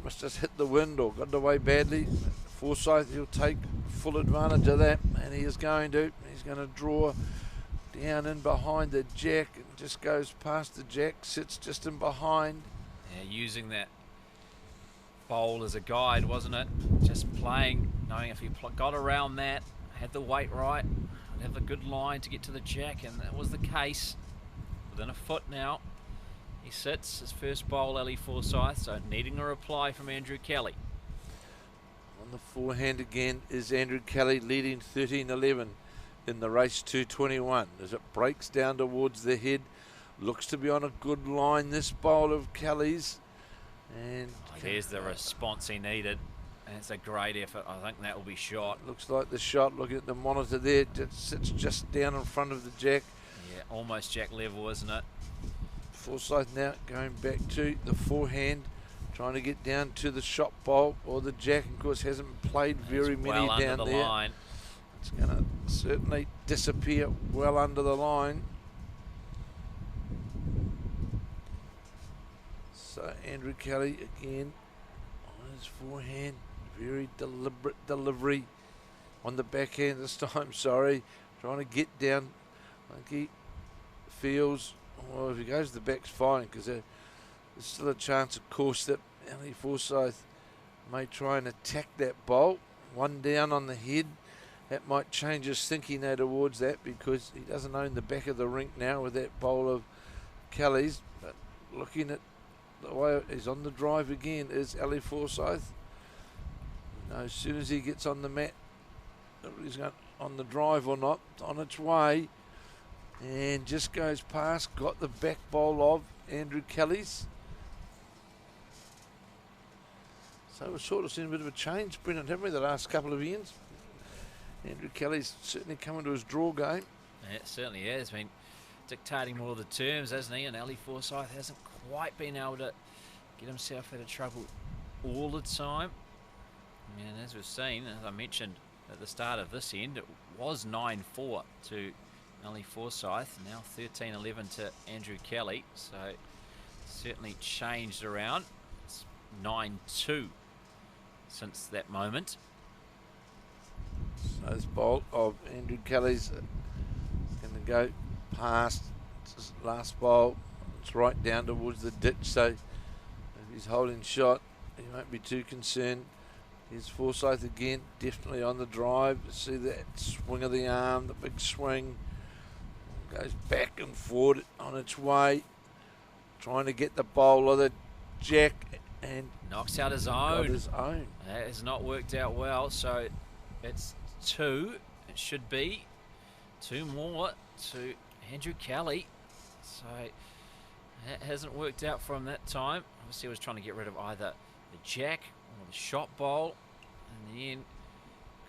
Must just hit the wind or got it away badly. Forsyth, he'll take full advantage of that, and he is going to. He's going to draw down in behind the jack, and just goes past the jack, sits just in behind. Yeah, using that bowl as a guide, wasn't it? Just playing, knowing if he got around that, had the weight right, would have a good line to get to the jack, and that was the case. Within a foot now, he sits his first bowl, Ellie Forsyth, so needing a reply from Andrew Kelly. On the forehand again is Andrew Kelly, leading 13-11. In the race to 21 as it breaks down towards the head. Looks to be on a good line, this bowl of Kelly's. And there's the response he needed. That's a great effort. I think that will be shot. Looks like the shot, looking at the monitor there, it sits just down in front of the jack. Yeah, almost jack level, isn't it? Forsyth now going back to the forehand, trying to get down to the shot bowl or the jack. Of course, hasn't played very many well down under the there. line. It's going to certainly disappear well under the line. So Andrew Kelly again on his forehand, very deliberate delivery on the backhand this time. Sorry, trying to get down. Like he feels, well, if he goes to the back's fine, because there's still a chance, of course, that Ali Forsyth may try and attack that bowl. One down on the head. That might change his thinking now towards that, because he doesn't own the back of the rink now with that bowl of Kelly's. But looking at the way he's on the drive again is Ali Forsyth. Now, as soon as he gets on the mat, he's going on the drive or not, on its way, and just goes past, got the back bowl of Andrew Kelly's. So we've sort of seen a bit of a change, Brendan, haven't we, the last couple of years? Andrew Kelly's certainly coming to his draw game. Yeah, it certainly has been dictating more of the terms, hasn't he? And Ali Forsyth hasn't quite been able to get himself out of trouble all the time. And as we've seen, as I mentioned at the start of this end, it was 9-4 to Ali Forsyth, now 13-11 to Andrew Kelly. So certainly changed around. It's 9-2 since that moment. So this bowl of Andrew Kelly's going to go past his last bowl. It's right down towards the ditch, so if he's holding shot, he won't be too concerned. Here's Forsyth again, definitely on the drive. See that swing of the arm, the big swing. Goes back and forward on its way, trying to get the bowl of the jack, and knocks out his own. His own. That has not worked out well, so it's 2. It should be 2 more to Andrew Kelly. So that hasn't worked out from that time. Obviously, he was trying to get rid of either the jack or the shot bowl, and then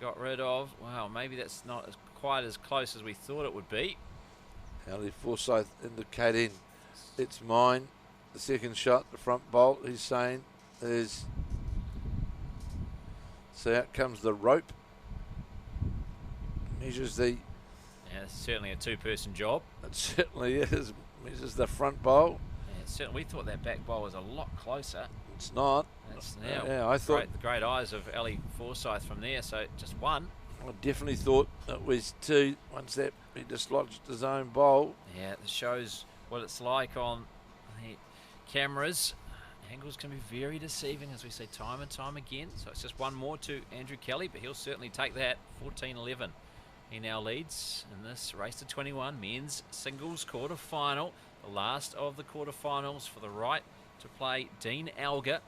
got rid of, well, maybe that's not quite as close as we thought it would be. Ali Forsyth indicating it's mine. The second shot, the front bolt, he's saying is. So out comes the rope. Measures the. Yeah, it's certainly a 2-person job. It certainly is. Measures the front bowl. Yeah, certainly. We thought that back bowl was a lot closer. It's not. That's now. Yeah, I thought the great eyes of Ali Forsyth from there. So just 1. I definitely thought it was 2 once that he dislodged his own bowl. Yeah, it shows what it's like on the cameras. Angles can be very deceiving, as we see time and time again. So it's just 1 more to Andrew Kelly, but he'll certainly take that. 14-11. He now leads in this race to 21 men's singles quarter-final. The last of the quarter-finals for the right to play Dean Alger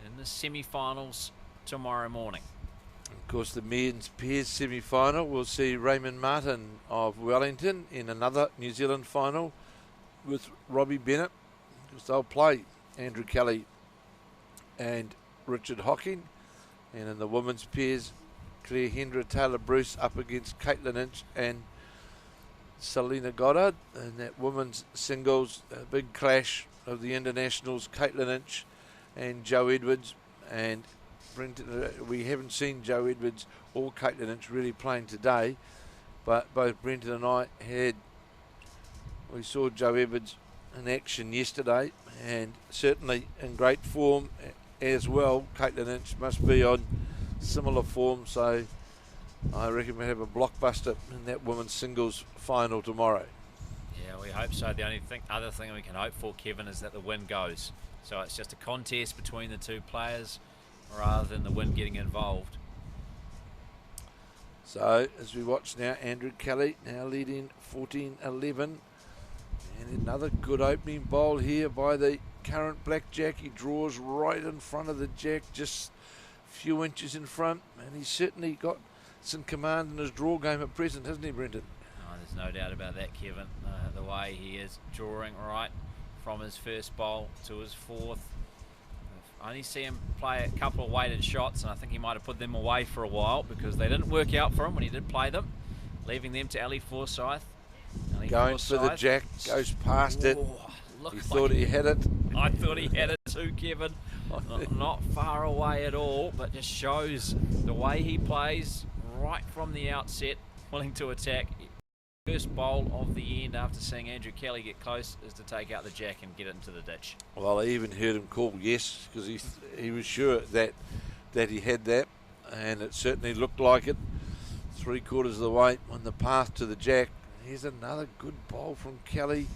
in the semi-finals tomorrow morning. Of course, the men's pairs semi-final will see Raymond Martin of Wellington in another New Zealand final with Robbie Bennett, because they'll play Andrew Kelly and Richard Hocking. And in the women's pairs, Claire Hendra, Taylor Bruce up against Caitlin Inch and Selena Goddard. And that women's singles, a big clash of the internationals, Caitlin Inch and Joe Edwards. And Brenton, we haven't seen Joe Edwards or Caitlin Inch really playing today, but both Brenton and I we saw Joe Edwards in action yesterday, and certainly in great form as well. Caitlin Inch must be on similar form, so I reckon we'll have a blockbuster in that women's singles final tomorrow. Yeah, we hope so. The only other thing we can hope for, Kevin, is that the win goes. So it's just a contest between the 2 players, rather than the wind getting involved. So as we watch now, Andrew Kelly now leading 14-11, and another good opening bowl here by the current blackjack. He draws right in front of the jack, just a few inches in front, and he's certainly got some command in his draw game at present, hasn't he, Brenton? Oh, there's no doubt about that, Kevin. The way he is drawing right from his first bowl to his 4th, I only see him play a couple of weighted shots, and I think he might have put them away for a while because they didn't work out for him when he did play them, leaving them to Ali Forsyth. Going for the jack, goes past it. He thought he had it. I thought he had it too, Kevin. Not far away at all, but just shows the way he plays right from the outset, willing to attack. First bowl of the end after seeing Andrew Kelly get close is to take out the jack and get it into the ditch. Well, I even heard him call yes, because he was sure that he had that, and it certainly looked like it. 3/4 of the way on the path to the jack. Here's another good bowl from Kelly.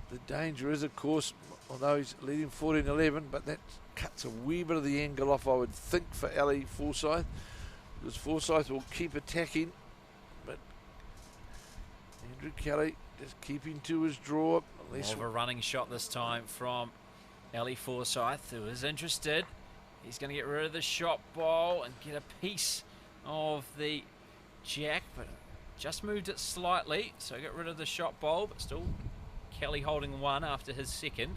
The danger is, of course, although he's leading 14-11, but that cuts a wee bit of the angle off, I would think, for Ali Forsyth, because Forsyth will keep attacking, but Andrew Kelly just keeping to his draw. More of a running shot this time from Ali Forsyth, who is interested. He's going to get rid of the shot bowl and get a piece of the jack, but just moved it slightly, so get rid of the shot bowl, but still Kelly holding one after his second.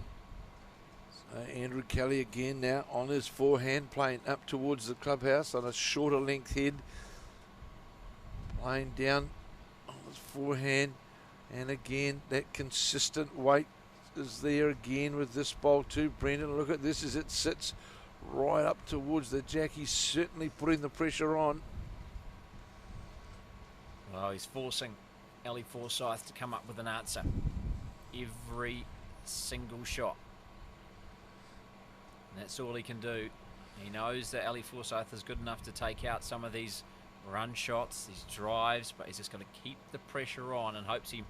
So Andrew Kelly again now on his forehand, playing up towards the clubhouse on a shorter length head, playing down on his forehand, and again that consistent weight is there again with this bowl too. Brendan, look at this as it sits right up towards the jack. He's certainly putting the pressure on. Well, he's forcing Ali Forsyth to come up with an answer every single shot. And that's all he can do. He knows that Ali Forsyth is good enough to take out some of these run shots, these drives, but he's just going to keep the pressure on and hopes he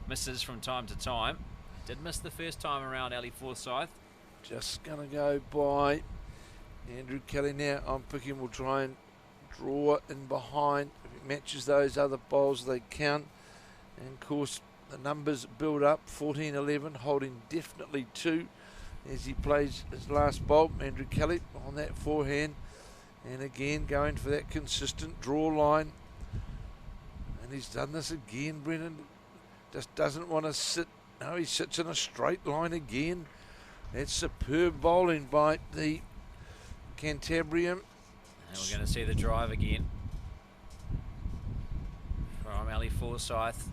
misses from time to time. Did miss the first time around, Ali Forsyth. Just going to go by Andrew Kelly now. I'm picking, will try and draw in behind. If it matches those other bowls, they count. And of course, the numbers build up. 14-11, holding definitely 2 as he plays his last bowl. Andrew Kelly on that forehand, and again going for that consistent draw line. And he's done this again, Brennan. Just doesn't want to sit. No, he sits in a straight line again. That's superb bowling by the Cantabrian. And we're going to see the drive again from Ali Forsyth.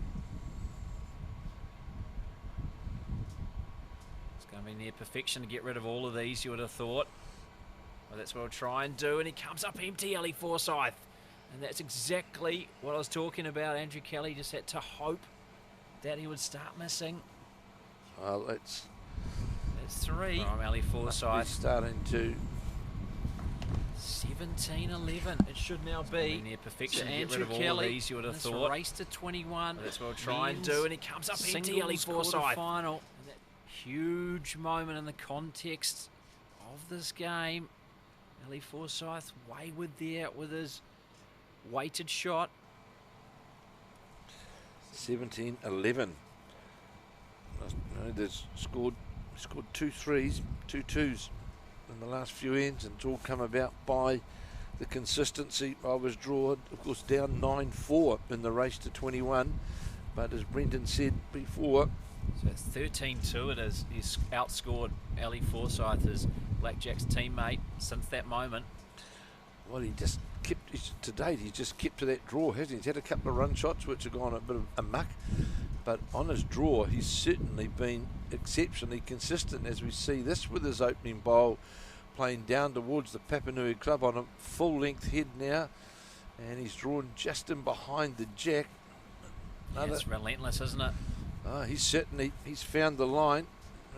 It's going to be near perfection to get rid of all of these, you would have thought. Well, that's what we'll try and do, and he comes up empty, Ali Forsyth. And that's exactly what I was talking about. Andrew Kelly just had to hope that he would start missing. Well, that's 3 from Ali Forsyth. Starting to 17-11. It should now be near perfection. Andrew Kelly, you would have thought. Race to 21. That's what we'll try and do, and he comes up empty. Ali Forsyth. Final. That huge moment in the context of this game. Ali Forsyth wayward there with his weighted shot. 17-11. They've scored 2 threes, 2 twos in the last few ends, and it's all come about by the consistency of his draw. Of course, down 9-4 in the race to 21, but as Brendan said before, so it's 13-2 it is. He's outscored Ali Forsyth, his blackjack's teammate, since that moment. Well, he just kept, to date, he's just kept to that draw, hasn't he? He's had a couple of run shots which have gone a bit of amok, but on his draw, he's certainly been exceptionally consistent, as we see this with his opening bowl, playing down towards the Papanui Club on a full-length head now, and he's drawn just in behind the jack. Yeah, it's relentless, isn't it? He's found the line,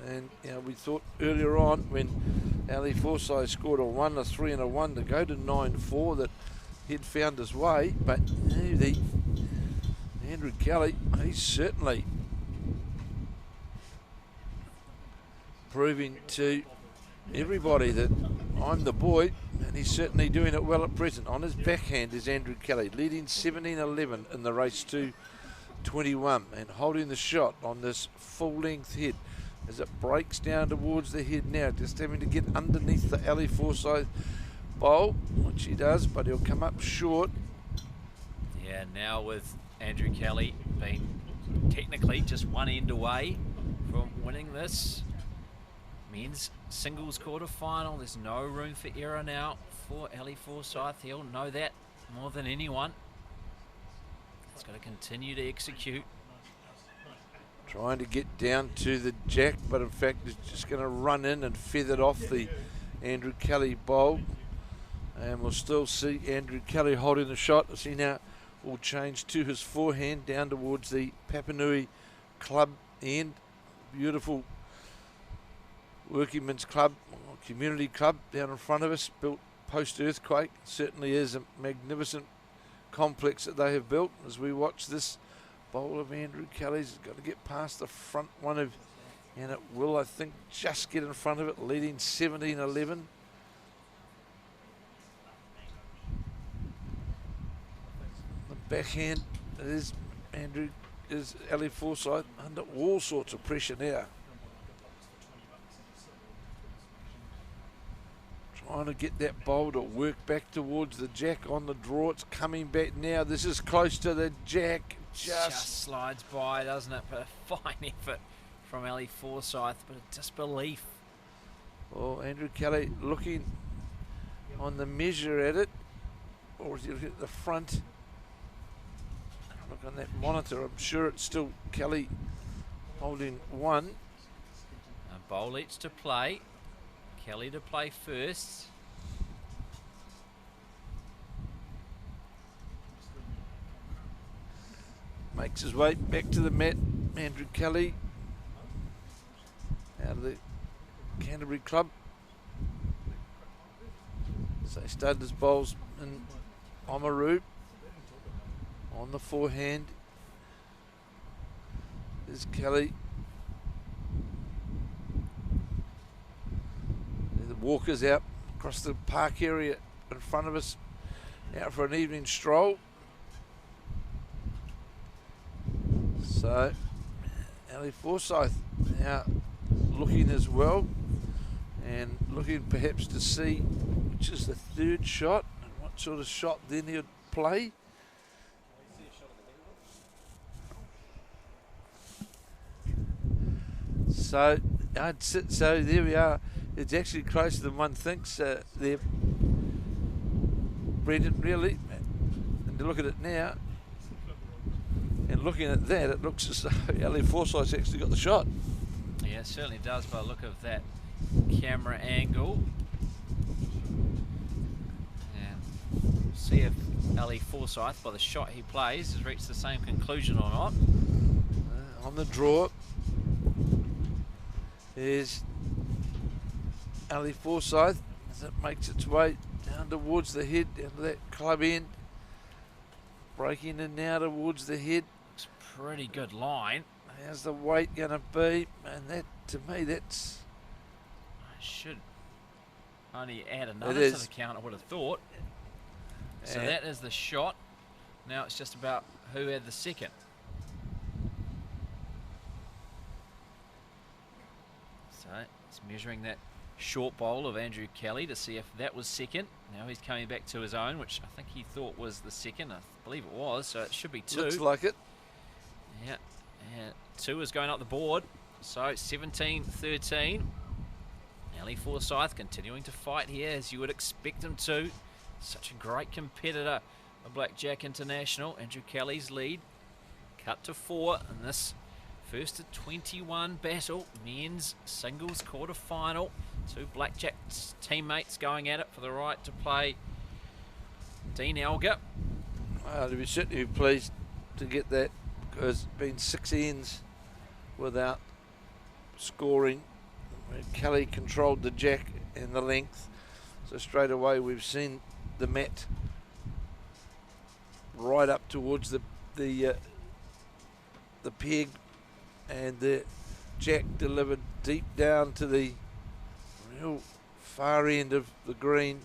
and you know, we thought earlier on when Ali Forsyth scored a 1, a 3 and a 1 to go to 9-4 that he'd found his way, but Andrew Kelly, he's certainly proving to everybody that I'm the boy, and he's certainly doing it well at present. On his backhand is Andrew Kelly, leading 17-11 in the race to 21, and holding the shot on this full-length head as it breaks down towards the head now, just having to get underneath the Ali Forsyth bowl, which he does, but he'll come up short. Yeah, now with Andrew Kelly being technically just one end away from winning this, men's singles quarter final. There's no room for error now for Ali Forsythe. He'll know that more than anyone. He's got to continue to execute. Trying to get down to the jack, but in fact is just going to run in and feather off the Andrew Kelly bowl. And we'll still see Andrew Kelly holding the shot as he now will change to his forehand down towards the Papanui club end. Beautiful workingmen's club, community club down in front of us, built post-earthquake. Certainly is a magnificent complex that they have built. As we watch this bowl of Andrew Kelly's, has got to get past the front one of, and it will, I think, just get in front of it, leading 17-11. The backhand is Ali Forsythe under all sorts of pressure now. Trying to get that bowl to work back towards the jack on the draw. It's coming back now. This is close to the jack. Just slides by, doesn't it? But a fine effort from Ali Forsythe, but a disbelief. Well, Andrew Kelly looking on the measure at it, or is he looking at the front? Look on that monitor. I'm sure it's still Kelly holding one. A bowl each to play. Kelly to play first. Makes his way back to the mat. Andrew Kelly out of the Canterbury club. So he started his bowls in Oamaru on the forehand. There's Kelly. The walkers out across the park area in front of us, out for an evening stroll. So Ali Forsythe now looking as well, and looking perhaps to see which is the third shot and what sort of shot then he'll play. So so there we are. It's actually closer than one thinks there, Brendan, really. And to look at it now, and looking at that, it looks as though Ali Forsythe's actually got the shot. Yeah, it certainly does by the look of that camera angle. And see if Ali Forsythe, by the shot he plays, has reached the same conclusion or not. On the draw is Ali Forsythe as it makes its way down towards the head, down to that club end. Breaking in now towards the head. It's a pretty good line. How's the weight going to be? And that, to me, that's... I should only add another to the count, I would have thought. So that is the shot. Now it's just about who had the second. So it's measuring that short bowl of Andrew Kelly to see if that was second. Now he's coming back to his own, which I think he thought was the second. I believe it was, so it should be two. Looks like it. Yeah, and two is going up the board. So 17-13. Ali Forsythe continuing to fight here as you would expect him to. Such a great competitor, a Blackjack International. Andrew Kelly's lead cut to 4 in this first to 21 battle, men's singles quarter final. Two Blackjack teammates going at it for the right to play Dean Elgar. To be certainly pleased to get that, because it's been 6 ends without scoring. Kelly controlled the jack and the length, so straight away we've seen the mat right up towards the peg, and the jack delivered deep down to the real far end of the green.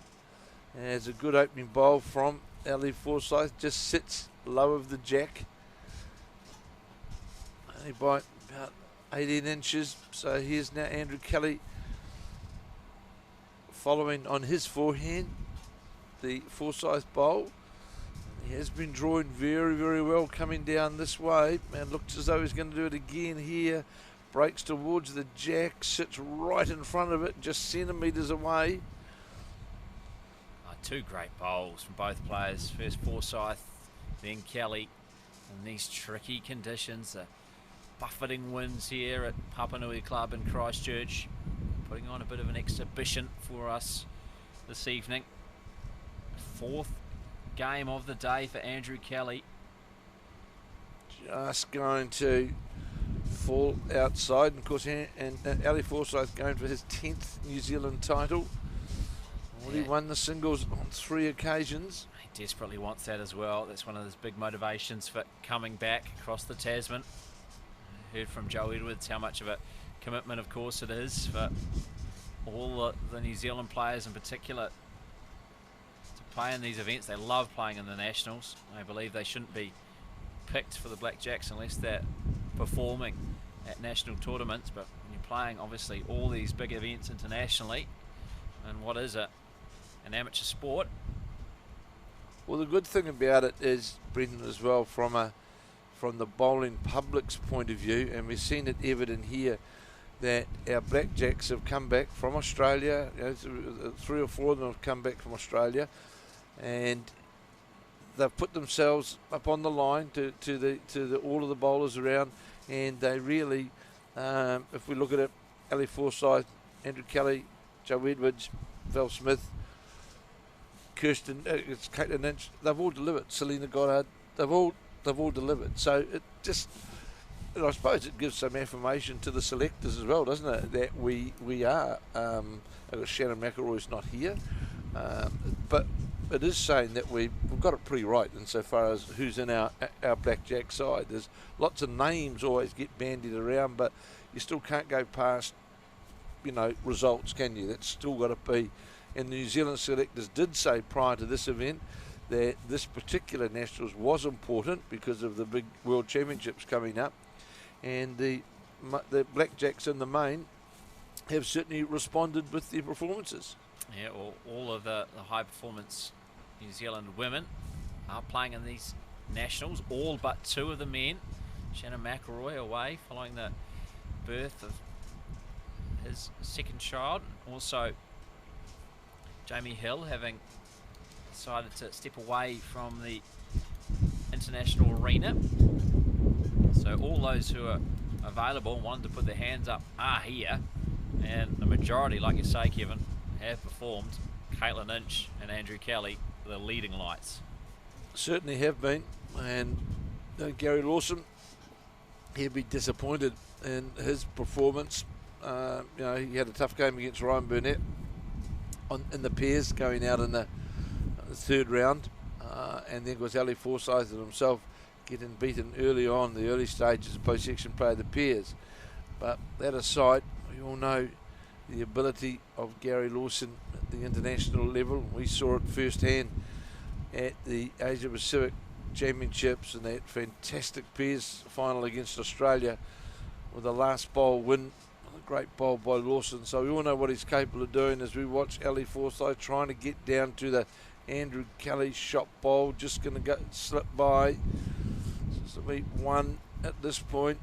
And it's a good opening bowl from Ali Forsythe, just sits low of the jack, only by about 18 inches. So here's now Andrew Kelly following on his forehand, the Forsythe bowl. He has been drawing very, very well coming down this way, and looks as though he's going to do it again here. breaks towards the jack, sits right in front of it, just centimetres away. Two great bowls from both players. First Forsyth, then Kelly. In these tricky conditions, the buffeting winds here at Papanui Club in Christchurch, putting on a bit of an exhibition for us this evening. Fourth game of the day for Andrew Kelly. Just going to fall outside, and of course, and Ali Forsyth going for his 10th New Zealand title. Already won the singles on 3 occasions. He desperately wants that as well. That's one of his big motivations for coming back across the Tasman. I heard from Joe Edwards how much of a commitment, of course, it is for all the New Zealand players in particular to play in these events. They love playing in the Nationals. They believe they shouldn't be picked for the Blackjacks unless they're performing at national tournaments. But when you're playing, obviously, all these big events internationally, and what is it? An amateur sport. Well, the good thing about it is, Brendan, as well, from the bowling public's point of view, and we've seen it evident here, that our Blackjacks have come back from Australia. 3 or 4 of them have come back from Australia, and they've put themselves up on the line to all of the bowlers around, and they really, if we look at it, Ali Forsyth, Andrew Kelly, Joe Edwards, Val Smith, Kirsten, it's Caitlin Lynch, they've all delivered. Selena Goddard, they've all delivered. So it just, and I suppose it gives some affirmation to the selectors as well, doesn't it? That we are. Shannon McElroy's not here, but it is saying that we've got it pretty right insofar as who's in our Blackjack side. There's lots of names always get bandied around, but you still can't go past, results, can you? That's still got to be. And the New Zealand selectors did say prior to this event that this particular Nationals was important because of the big World Championships coming up, and the Blackjacks in the main have certainly responded with their performances. Yeah, all of the high performance New Zealand women are playing in these Nationals, all but 2 of the men. Shannon McElroy away following the birth of his second child. Also Jamie Hill having decided to step away from the international arena. So all those who are available and wanted to put their hands up are here, and the majority, like you say, Kevin, have performed. Caitlin Lynch and Andrew Kelly, the leading lights. Certainly have been, and Gary Lawson, he'll be disappointed in his performance. He had a tough game against Ryan Burnett in the pairs going out in the 3rd round, and then was Ali Forsyth and himself getting beaten early on, the early stages of post-section play of the pairs. But that aside, we all know the ability of Gary Lawson at the international level. We saw it firsthand at the Asia Pacific Championships and that fantastic pairs final against Australia with the last bowl win. A great bowl by Lawson. So we all know what he's capable of doing as we watch Ali Forsyth trying to get down to the Andrew Kelly shot bowl. Just going to slip by. So we won at this point.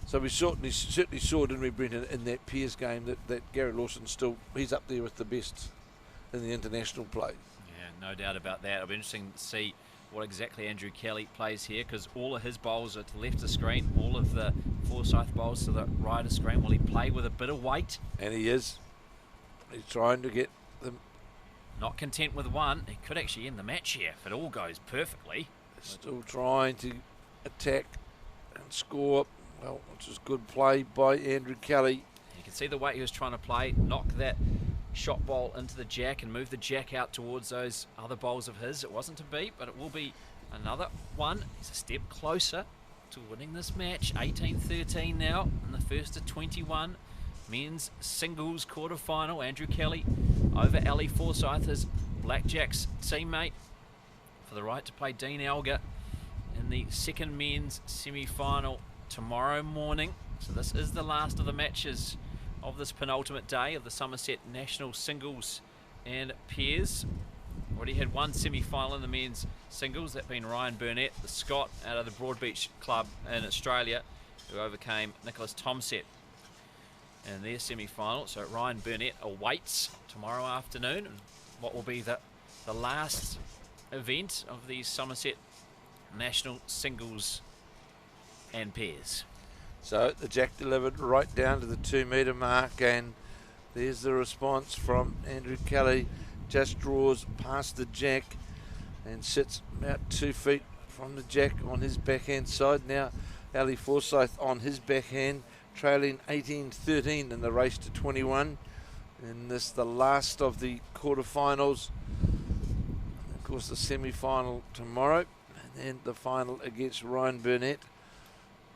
So we certainly saw, didn't we, Brendan, in that Peers game that Gary Lawson he's up there with the best in the international play. Yeah, no doubt about that. It'll be interesting to see what exactly Andrew Kelly plays here, because all of his bowls are to the left of the screen, all of the Forsyth bowls to the right of the screen. Will he play with a bit of weight? And he is. He's trying to get them. Not content with one. He could actually end the match here if it all goes perfectly. Still trying to attack and score. Well, which is good play by Andrew Kelly. You can see the way he was trying to play, knock that shot ball into the jack and move the jack out towards those other bowls of his. It wasn't to be, but it will be another one. He's a step closer to winning this match. 18-13 now in the first of 21. Men's singles quarter-final. Andrew Kelly over Ali Forsyth, his Blackjacks teammate, for the right to play Dean Elgar in the second men's semi-final tomorrow morning. So this is the last of the matches of this penultimate day of the Summerset National Singles and Pairs. Already had one semi-final in the men's singles, that being Ryan Burnett, the Scot out of the Broadbeach Club in Australia, who overcame Nicholas Tomset in their semi-final. So Ryan Burnett awaits tomorrow afternoon, and what will be the last event of the Summerset National Singles and Pairs. So the jack delivered right down to the 2 metre mark, and there's the response from Andrew Kelly. Just draws past the jack and sits about 2 feet from the jack on his backhand side. Now Ali Forsyth on his backhand, trailing 18-13 in the race to 21. And this the last of the quarterfinals. Of course, the semi-final tomorrow, and then the final against Ryan Burnett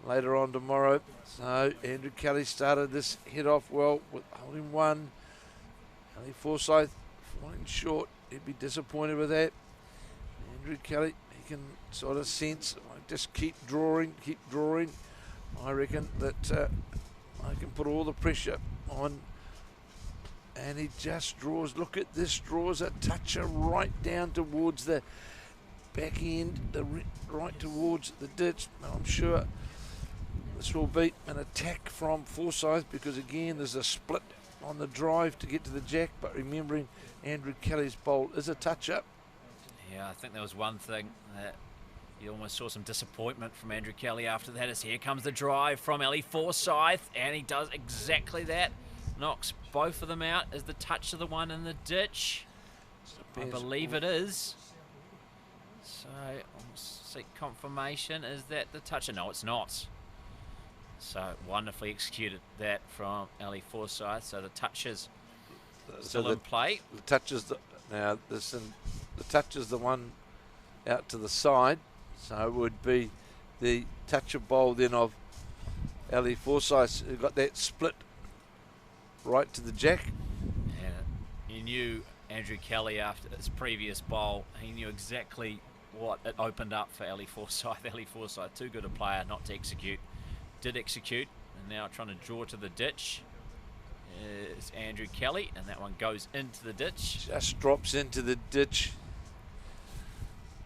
later on tomorrow. So Andrew Kelly started this head off well with holding 1. Ali Forsyth falling short. He'd be disappointed with that. Andrew Kelly, he can sort of sense, just keep drawing. I reckon that I can put all the pressure on. And he just draws. Look at this, draws a toucher right down towards the back end, right towards the ditch. I'm sure this will be an attack from Forsyth, because again there's a split on the drive to get to the jack, but remembering Andrew Kelly's bowl is a toucher. Yeah, I think there was one thing that you almost saw some disappointment from Andrew Kelly after that, as here comes the drive from Ali Forsyth, and he does exactly that. Knocks both of them out. Is the touch of the one in the ditch? I believe it is. So I'll seek confirmation. Is that the toucher? No, it's not. So wonderfully executed that from Ali Forsyth. So the touch is still in play. The touch is now the touch is the one out to the side. So it would be the toucher bowl then of Ali Forsyth, who got that split right to the jack. Yeah, you knew Andrew Kelly after his previous bowl. He knew exactly what it opened up for Ali Forsyth. Ali Forsyth, too good a player not to execute. Did execute, and now trying to draw to the ditch is Andrew Kelly, and that one goes into the ditch. Just drops into the ditch.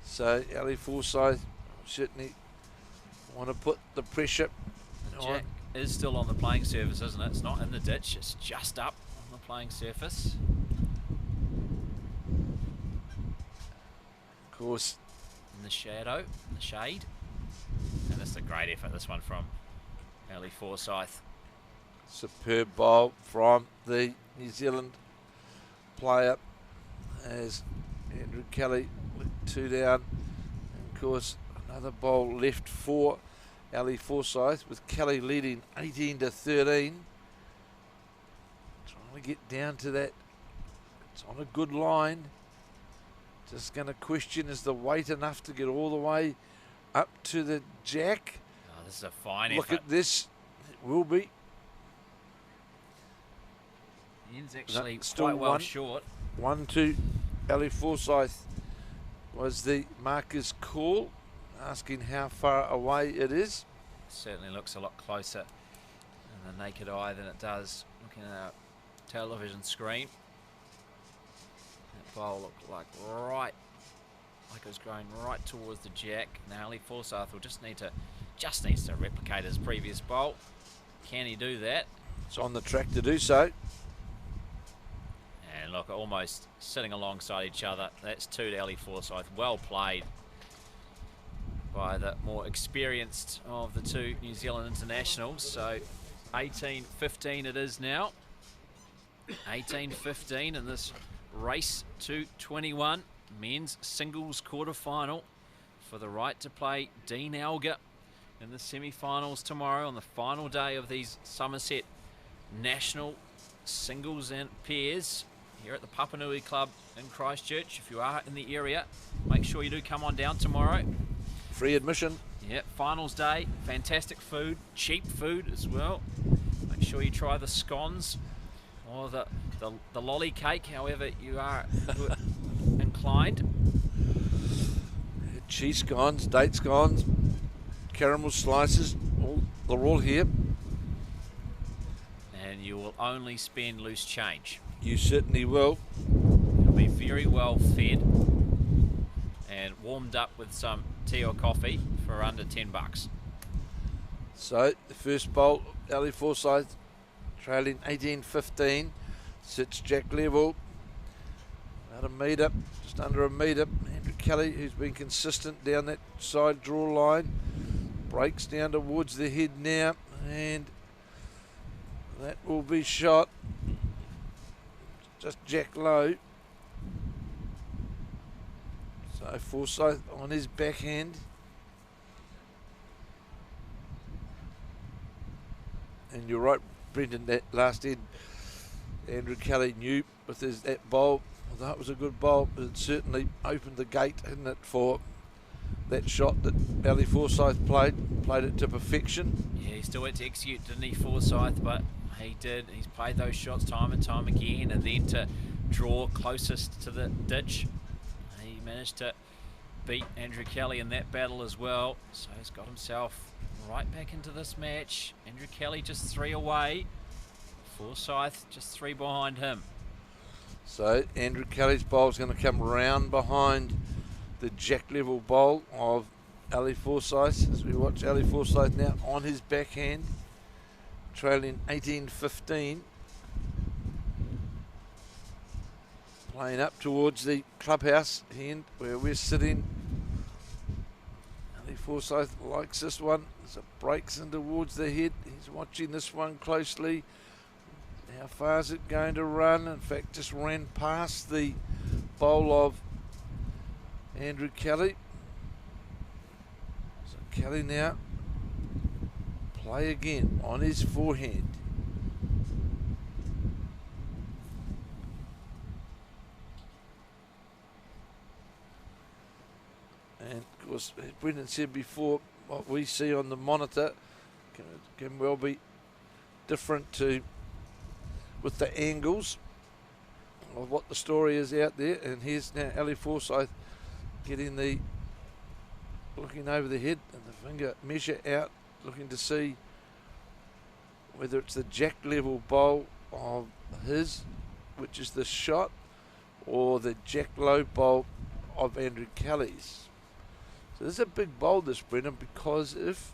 So Ali Forsyth certainly want to put the pressure on. Jack is still on the playing surface, isn't it? It's not in the ditch, it's just up on the playing surface. Of course. In the shadow, in the shade. And it's a great effort, this one from Ali Forsyth. Superb bowl from the New Zealand player, as Andrew Kelly with 2 down. And of course, another bowl left for Ali Forsyth, with Kelly leading 18-13. Trying to get down to that. It's on a good line. Just going to question, is the weight enough to get all the way up to the jack? Oh, this is a fine Look effort. at this. It will be. Ian's actually still quite well one. short. 1-2. Ali Forsyth was the marker's call, asking how far away it is. Certainly looks a lot closer in the naked eye than it does looking at our television screen. That bowl looked like it was going right towards the jack. Now Ali Forsyth will just needs to replicate his previous bowl. Can he do that? It's on the track to do so. And look, almost sitting alongside each other. That's 2 to Ali Forsyth. Well played by the more experienced of the 2 New Zealand internationals. So 18-15 it is now. 18-15 in this race to 21 men's singles quarter-final for the right to play Dean Alger in the semi-finals tomorrow on the final day of these Summerset National Singles and Pairs here at the Papanui Club in Christchurch. If you are in the area, make sure you do come on down tomorrow. Free admission. Yeah, finals day, fantastic food, cheap food as well. Make sure you try the scones or the lolly cake, however you are inclined. Cheese scones, date scones, caramel slices, they're all here. And you will only spend loose change. You certainly will. You'll be very well fed and warmed up with some tea or coffee for under $10. So the first bowl, Ali Forsythe trailing 18-15, sits Jack level, about a metre, just under a metre. Andrew Kelly, who's been consistent down that side draw line, breaks down towards the head now, and that will be shot. Just Jack low. So Forsyth on his backhand. And you're right, Brendan, that last end, Andrew Kelly knew with that bowl, although it was a good bowl, but it certainly opened the gate, hadn't it, for that shot that Ali Forsythe played it to perfection. Yeah, he still had to execute, didn't he, Forsyth? But he did. He's played those shots time and time again, and then to draw closest to the ditch, he managed to beat Andrew Kelly in that battle as well. So he's got himself right back into this match. Andrew Kelly just 3 away. Forsyth just 3 behind him. So Andrew Kelly's bowl is going to come round behind the Jack level bowl of Ali Forsythe, as we watch Ali Forsythe now on his backhand, trailing 18-15, playing up towards the clubhouse end where we're sitting. Ali Forsythe likes this one as it breaks in towards the head. He's watching this one closely. How far is it going to run? In fact, just ran past the bowl of Andrew Kelly. So Kelly now play again on his forehand. And of course, as Brendan said before, what we see on the monitor can well be different to with the angles of what the story is out there. And here's now Ali Forsythe getting the, looking over the head and the finger measure out, looking to see whether it's the Jack level bowl of his, which is the shot, or the Jack low bowl of Andrew Kelly's. So this is a big bowl, this, Brendan, because if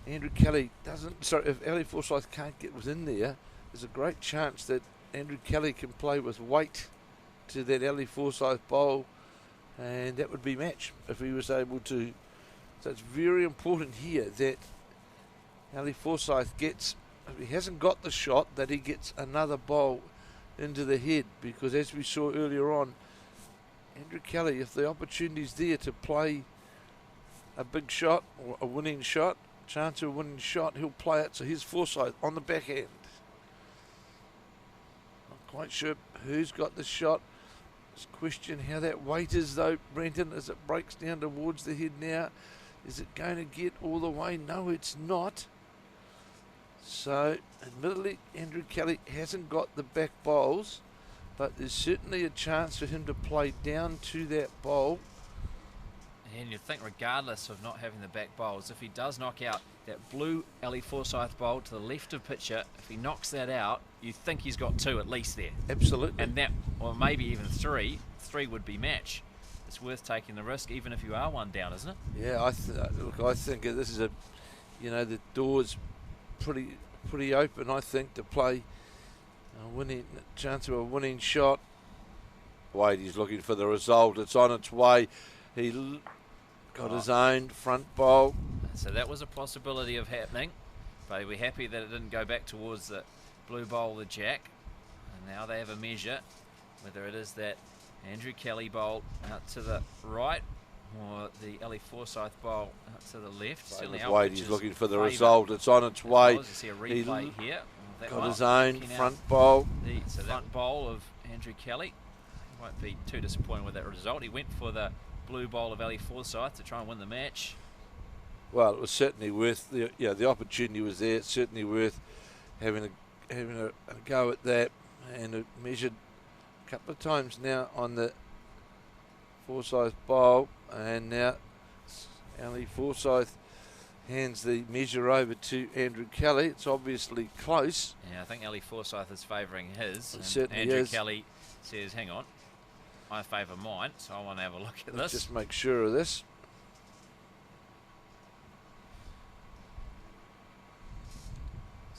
Andrew Kelly doesn't, sorry, if Ali Forsythe can't get within there, there's a great chance that Andrew Kelly can play with weight to that Ali Forsythe bowl, and that would be match if he was able to. So it's very important here that Ali Forsythe gets, if he hasn't got the shot, that he gets another bowl into the head, because as we saw earlier on, Andrew Kelly, if the opportunity's there to play a big shot or a winning shot, chance of a winning shot, he'll play it. So here's Forsythe on the backhand. Not quite sure who's got the shot. Just question how that weight is though, Brenton, as it breaks down towards the head now. Is it going to get all the way? No, it's not. So, admittedly, Andrew Kelly hasn't got the back bowls, but there's certainly a chance for him to play down to that bowl. And you think, regardless of not having the back bowls, if he does knock out that blue Ali Forsythe bowl to the left of pitcher, if he knocks that out, you think he's got 2 at least there. Absolutely. And that, or maybe even 3 would be match. It's worth taking the risk, even if you are 1 down, isn't it? Yeah, look, I think this is a, the door's pretty open, I think, to play a winning chance of a winning shot. Wade, he's looking for the result. It's on its way. He got his own front bowl. So that was a possibility of happening, but we're happy that it didn't go back towards the blue bowl, the Jack. And now they have a measure, whether it is that Andrew Kelly bowl out to the right or the Ali Forsythe bowl out to the left. Wade, he's looking for the result. It's on its way. You see a replay here. Got his own front bowl. So that front bowl of Andrew Kelly. He won't be too disappointed with that result. He went for the blue bowl of Ali Forsythe to try and win the match. Well, it was certainly worth the opportunity was there. It's certainly worth having a go at that, and it measured a couple of times now on the Forsythe bowl, and now Ali Forsythe hands the measure over to Andrew Kelly. It's obviously close. Yeah, I think Ali Forsythe is favouring his. It certainly Andrew is. Kelly says, hang on, I favour mine, so I want to have a look at Let's this. just make sure of this.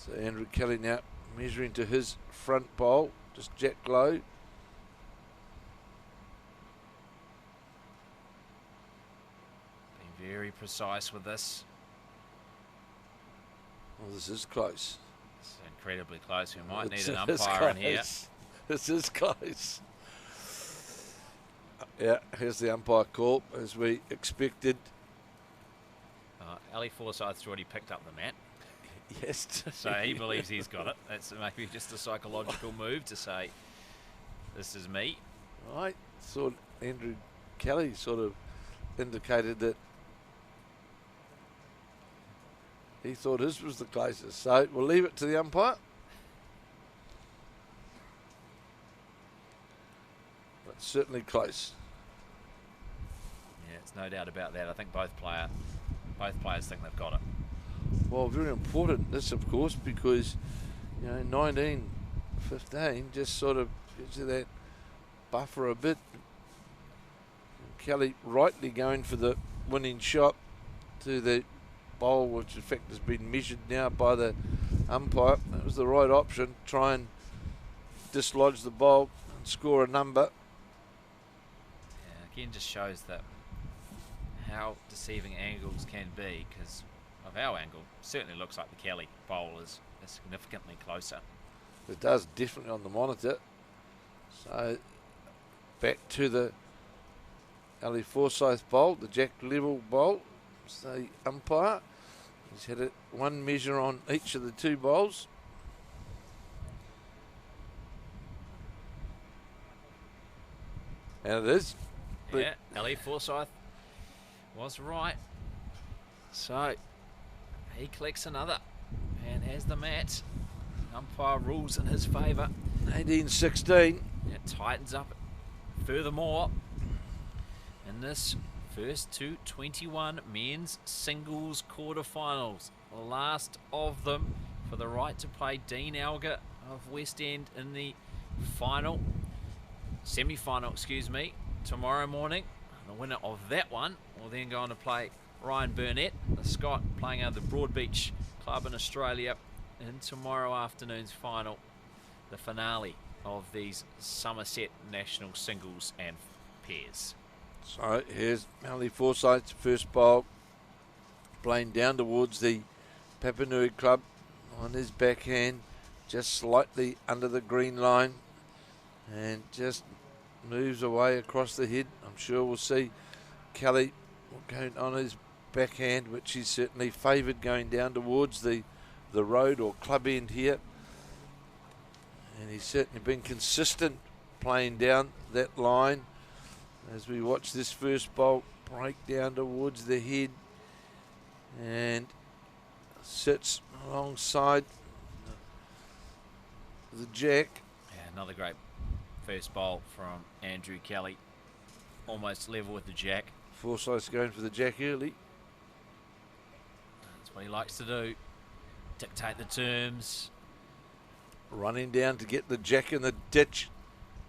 So Andrew Kelly now measuring to his front bowl, just jack low. Being very precise with this. Well, this is close. It's incredibly close. We might need It an is umpire in here. close. This is close. Yeah, here's the umpire call, as we expected. Ali Forsythe's already picked up the mat. Yes. So he believes he's got it. That's maybe just a psychological move to say, this is me. I thought Andrew Kelly sort of indicated that he thought his was the closest. So we'll leave it to the umpire. But certainly close. Yeah, it's no doubt about that. I think both players think they've got it. Well, very important this, of course, because 19-15 just sort of gives you that buffer a bit. Kelly rightly going for the winning shot to the bowl, which in fact has been measured now by the umpire. That was the right option. Try and dislodge the bowl and score a number. Yeah, again, just shows that how deceiving angles can be, because of our angle, certainly looks like the Kelly bowl is significantly closer. It does, definitely on the monitor. So back to the Ali Forsyth bowl, the jack level bowl. So the umpire, he's had one measure on each of the two bowls. And it is. Yeah, Ali Forsyth was right. So he collects another and has the mat. Umpire rules in his favour. 18-16. It tightens up furthermore in this first 221 men's singles quarterfinals. The last of them for the right to play Dean Alger of West End in the semi-final, tomorrow morning. The winner of that one will then go on to play Ryan Burnett, the Scot, playing out of the Broadbeach club in Australia in tomorrow afternoon's final, the finale of these Summerset national singles and pairs. So here's Ali Forsyth's first bowl, playing down towards the Papanui club on his backhand, just slightly under the green line, and just moves away across the head. I'm sure we'll see Kelly going on his backhand, which he's certainly favoured going down towards the road or club end here. And he's certainly been consistent playing down that line as we watch this first bowl break down towards the head and sits alongside the jack. Yeah, another great first bowl from Andrew Kelly, almost level with the jack. Forsyth's going for the jack early. That's what he likes to do, dictate the terms. Running down to get the jack in the ditch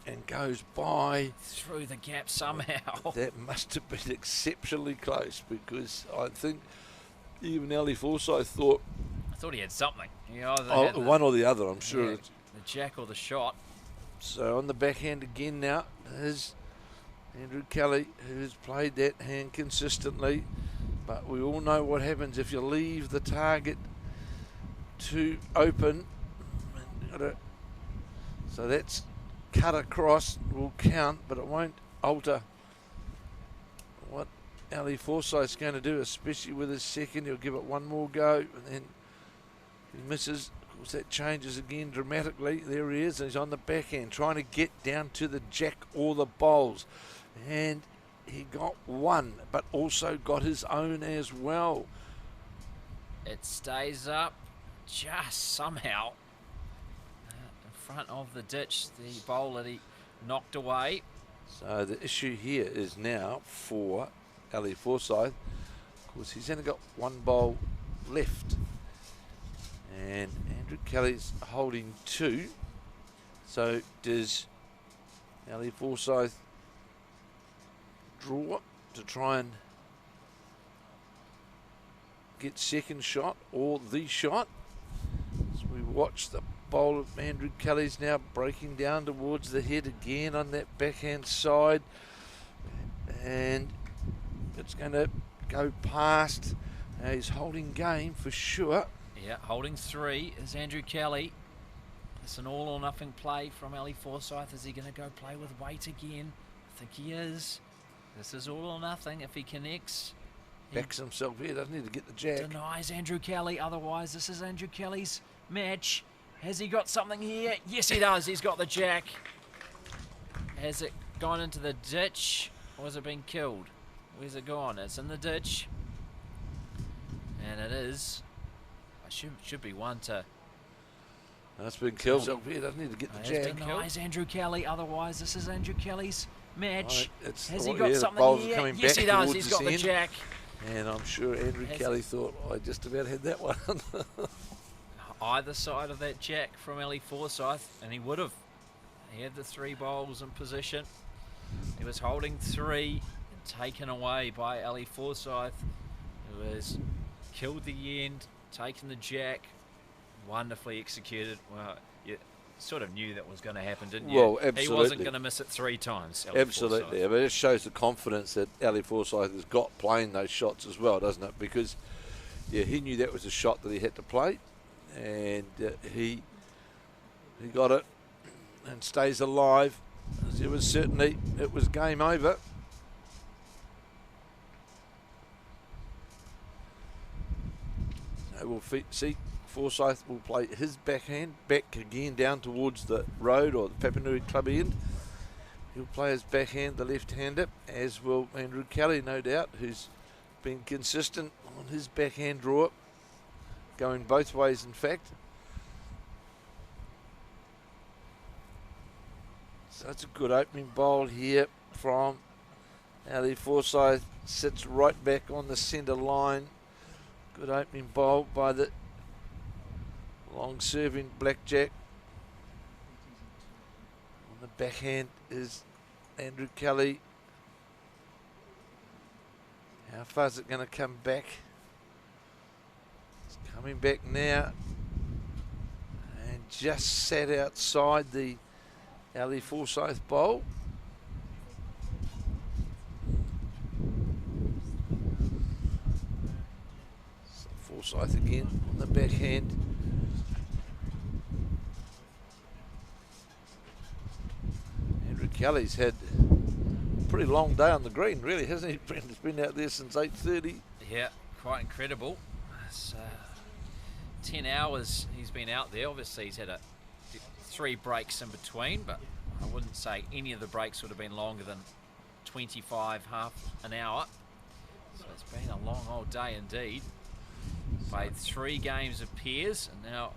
and goes by. Through the gap somehow. That must have been exceptionally close, because I think even Ali Forsyth thought... I thought he had something. He either had one or the other, I'm sure. Yeah, the jack or the shot. So on the backhand again now is Andrew Kelly, who's played that hand consistently. But we all know what happens if you leave the target too open. So that's cut across, will count, but it won't alter what Ali Forsyth's going to do, especially with his second. He'll give it one more go, and then he misses. Of course, that changes again dramatically. There he is, and he's on the backhand, trying to get down to the jack or the bowls. And he got one, but also got his own as well. It stays up just somehow in front of the ditch, the bowl that he knocked away. So the issue here is now for Ali Forsyth. Of course, he's only got one bowl left. And Andrew Kelly's holding two. So does Ali Forsyth draw to try and get second shot or the shot? As watch the bowl of Andrew Kelly's now breaking down towards the head again on that backhand side, and it's going to go past. He's holding game for sure. Yeah, holding 3 is Andrew Kelly. It's an all or nothing play from Ali Forsyth. Is he going to go play with weight again? I think he is. This is all or nothing. If he connects, Backs himself here, doesn't he, to get the jack. Denies Andrew Kelly. Otherwise, this is Andrew Kelly's match. Has he got something here? Yes, he does. He's got the jack. Has it gone into the ditch, or has it been killed? Where's it gone? It's in the ditch. And it is. It should be one to... That's been killed himself here, doesn't he, to get the jack. Denies Andrew Kelly. Otherwise, this is Andrew Kelly's match. Right, has he got something here? Yes, he does. He's got the jack. And I'm sure Andrew Kelly thought, I just about had that one. Either side of that jack from Ali Forsyth, and he would have. He had the 3 bowls in position. He was holding 3 and taken away by Ali Forsyth, who has killed the end, taken the jack, wonderfully executed. Well, you sort of knew that was going to happen, didn't you? Well, absolutely. He wasn't going to miss it 3 times. Absolutely. I mean, it shows the confidence that Ali Forsyth has got playing those shots as well, doesn't it? Because, yeah, he knew that was a shot that he had to play, and he got it and stays alive. It was game over. So we'll see. Forsyth will play his backhand back again down towards the road or the Papanui club end. He'll play his backhand, the left-hander, as will Andrew Kelly, no doubt, who's been consistent on his backhand draw, going both ways, in fact. So it's a good opening bowl here from Ali Forsyth. Sits right back on the centre line. Good opening bowl by the long serving blackjack. On the backhand is Andrew Kelly. How far is it going to come back? It's coming back now. And just sat outside the Ali Forsyth bowl. So Forsyth again on the backhand. Kelly's had a pretty long day on the green, really, hasn't he? He's been out there since 8:30. Yeah, quite incredible. It's 10 hours he's been out there. Obviously, he's had 3 breaks in between, but I wouldn't say any of the breaks would have been longer than 25, half an hour. So it's been a long old day indeed. Played 3 games of pairs and now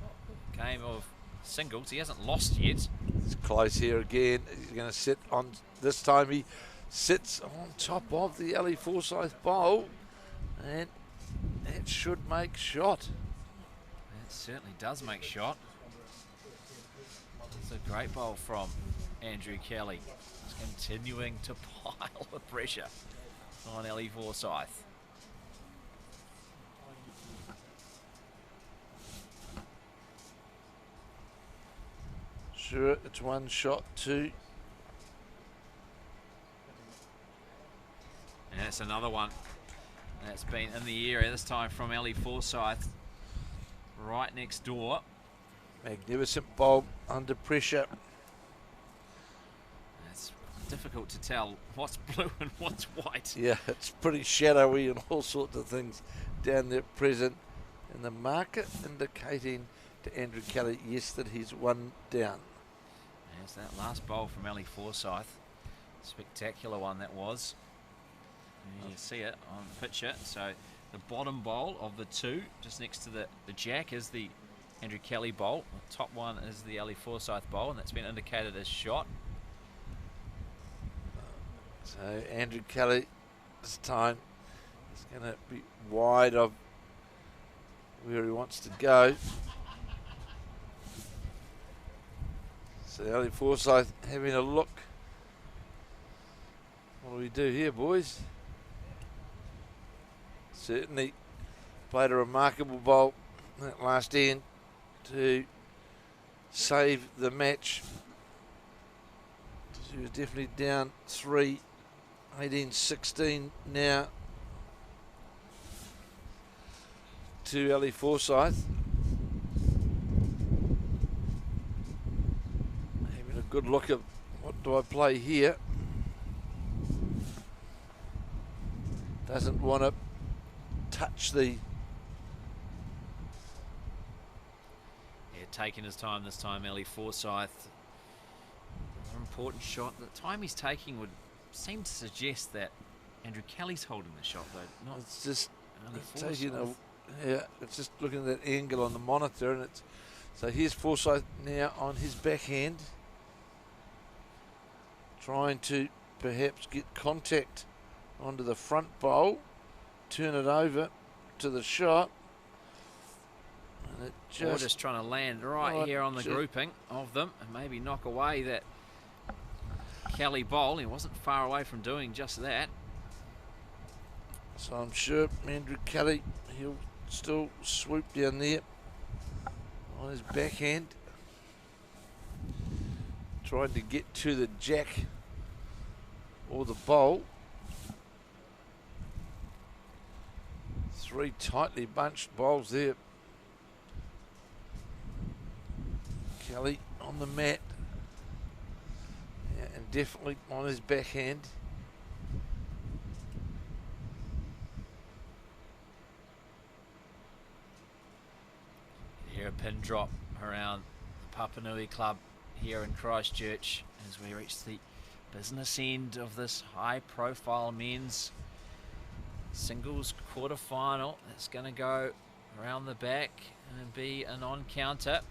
a game of singles. He hasn't lost yet. It's close here again. He's going to sit on, this time he sits on top of the Ali Forsyth bowl, and that should make shot. It certainly does make shot. It's a great bowl from Andrew Kelly. He's continuing to pile the pressure on Ali Forsyth. Sure, it's 1 shot, 2. And it's another one that's been in the area, this time from Ali Forsyth, right next door. Magnificent bowl under pressure. It's difficult to tell what's blue and what's white. Yeah, it's pretty shadowy and all sorts of things down there present. And the marker indicating to Andrew Kelly, yes, that he's 1 down. There's that last bowl from Ali Forsyth. Spectacular one that was. And you see it on the picture. So the bottom bowl of the 2, just next to the jack, is the Andrew Kelly bowl. The top one is the Ali Forsyth bowl, and that's been indicated as shot. So Andrew Kelly this time is going to be wide of where he wants to go. So Ali Forsyth having a look. What do we do here, boys? Certainly played a remarkable bowl that last end to save the match. He was definitely down 3, 18-16 now to Ellie Forsyth. Having a good look at what do I play here. Doesn't want to touch the... Yeah, taking his time this time, Ellie Forsyth. An important shot. The time he's taking would seem to suggest that Andrew Kelly's holding the shot, though. Not it's just Ellie taking Forsyth. yeah, it's just looking at that angle on the monitor, and it's so here's Forsyth now on his backhand, trying to perhaps get contact onto the front bowl, turn it over to the shot, and it Just trying to land right here on the grouping of them and maybe knock away that Kelly bowl. He wasn't far away from doing just that. So I'm sure Andrew Kelly, he'll still swoop down there on his backhand, trying to get to the jack or the bowl. 3 tightly bunched bowls there. Kelly on the mat, yeah, and definitely on his backhand. Here a pin drop around the Papanui Club here in Christchurch as we reach the business end of this high-profile men's singles quarter-final. That's going to go around the back and be a non-counter.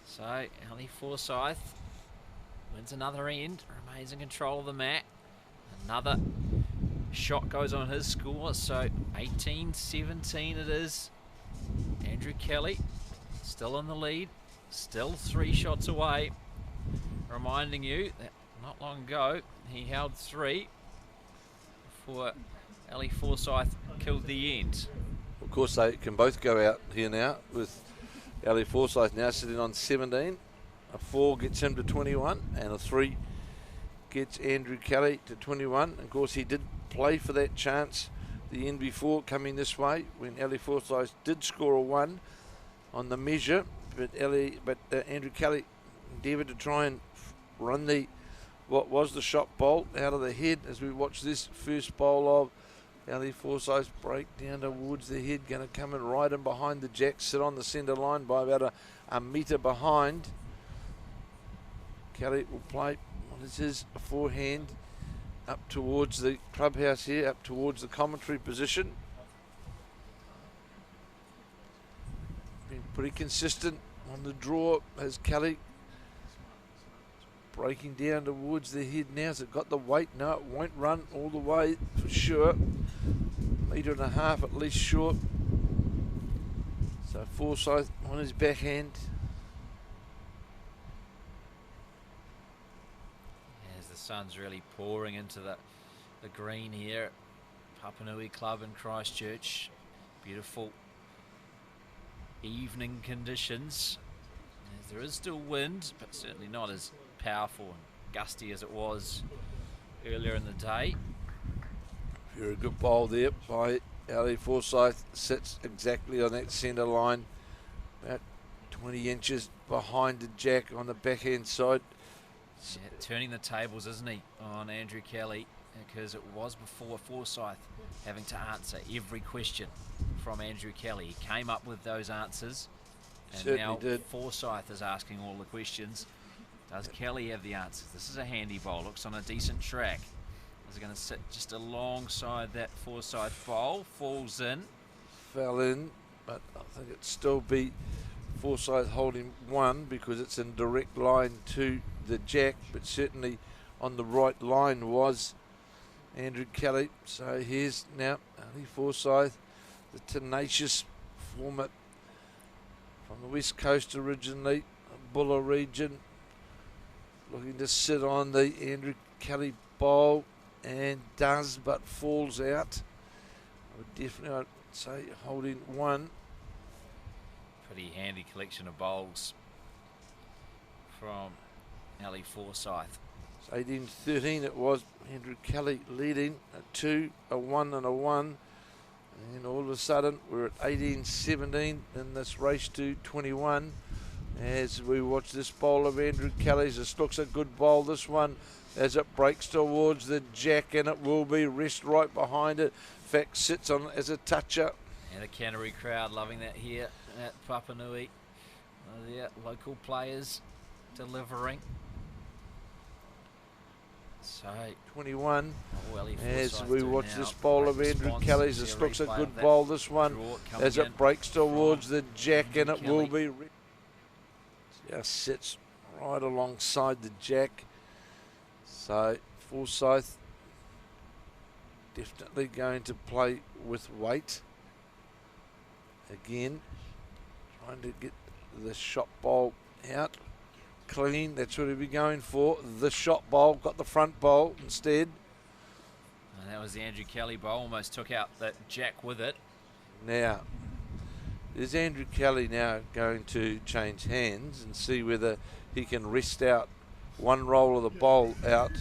So Ellie Forsyth wins another end, remains in control of the mat. Another shot goes on his score, so 18-17 it is. Andrew Kelly still in the lead, still 3 shots away. Reminding you that not long ago he held 3 before Ellie Forsyth killed the end. Of course, they can both go out here now, with Ellie Forsyth now sitting on 17. A 4 gets him to 21, and a 3 gets Andrew Kelly to 21. Of course, he did play for that chance the end before coming this way when Ellie Forsyth did score a 1 on the measure, but Andrew Kelly endeavoured to try and run what was the shot bolt out of the head as we watch this first bowl of Ellie Forsyth break down towards the head, going to come in right in behind the jack, sit on the centre line by about a metre behind. Kelly will play what is his forehand up towards the clubhouse here, up towards the commentary position. Been pretty consistent on the draw as Kelly breaking down towards the head now. Has it got the weight? No, it won't run all the way for sure. 1.5 metres at least short. So Forsyth on his backhand. As the sun's really pouring into the green here at Papanui Club in Christchurch. Beautiful evening conditions. There is still wind, but certainly not as powerful and gusty as it was earlier in the day. Very good bowl there by Ellie Forsyth. Sits exactly on that centre line, about 20 inches behind the jack on the backhand side. Yeah, turning the tables, isn't he, on Andrew Kelly, because it was before Forsyth having to answer every question from Andrew Kelly. He came up with those answers, and Certainly now did. Forsyth is asking all the questions. Does Kelly have the answers? This is a handy bowl, looks on a decent track. Is it going to sit just alongside that Forsyth bowl? Falls in. Fell in, but I think it'd still be Forsyth holding 1 because it's in direct line to the jack, but certainly on the right line was Andrew Kelly. So here's now Ellie Forsyth, the tenacious former from the west coast originally, Bulla region, looking to sit on the Andrew Kelly bowl, and does, but falls out. I would definitely, I'd say, holding 1. Pretty handy collection of bowls from Ali Forsyth. 18-13 it was. Andrew Kelly leading a 2, a 1 and a 1. And all of a sudden we're at 18-17 in this race to 21. As we watch this bowl of Andrew Kelly's, this looks a good bowl, this one, as it breaks towards the jack, and it will be rest right behind it. In fact, sits on as a toucher. And a Canterbury crowd loving that here at Papanui. The local players delivering. So 21. Welly as Forsyth we do watch now. this bowl of Great Andrew response. Kelly's, See this a looks a replay good of that bowl, this one, draw coming as it in breaks towards from the jack, and Andrew it will Kelly. be just sits right alongside the jack. So Forsyth definitely going to play with weight again, trying to get the shot bowl out clean. That's what he'll be going for. The shot bowl, got the front bowl instead. And that was the Andrew Kelly bowl, almost took out that jack with it. Now, is Andrew Kelly now going to change hands and see whether he can rest out one roll of the bowl out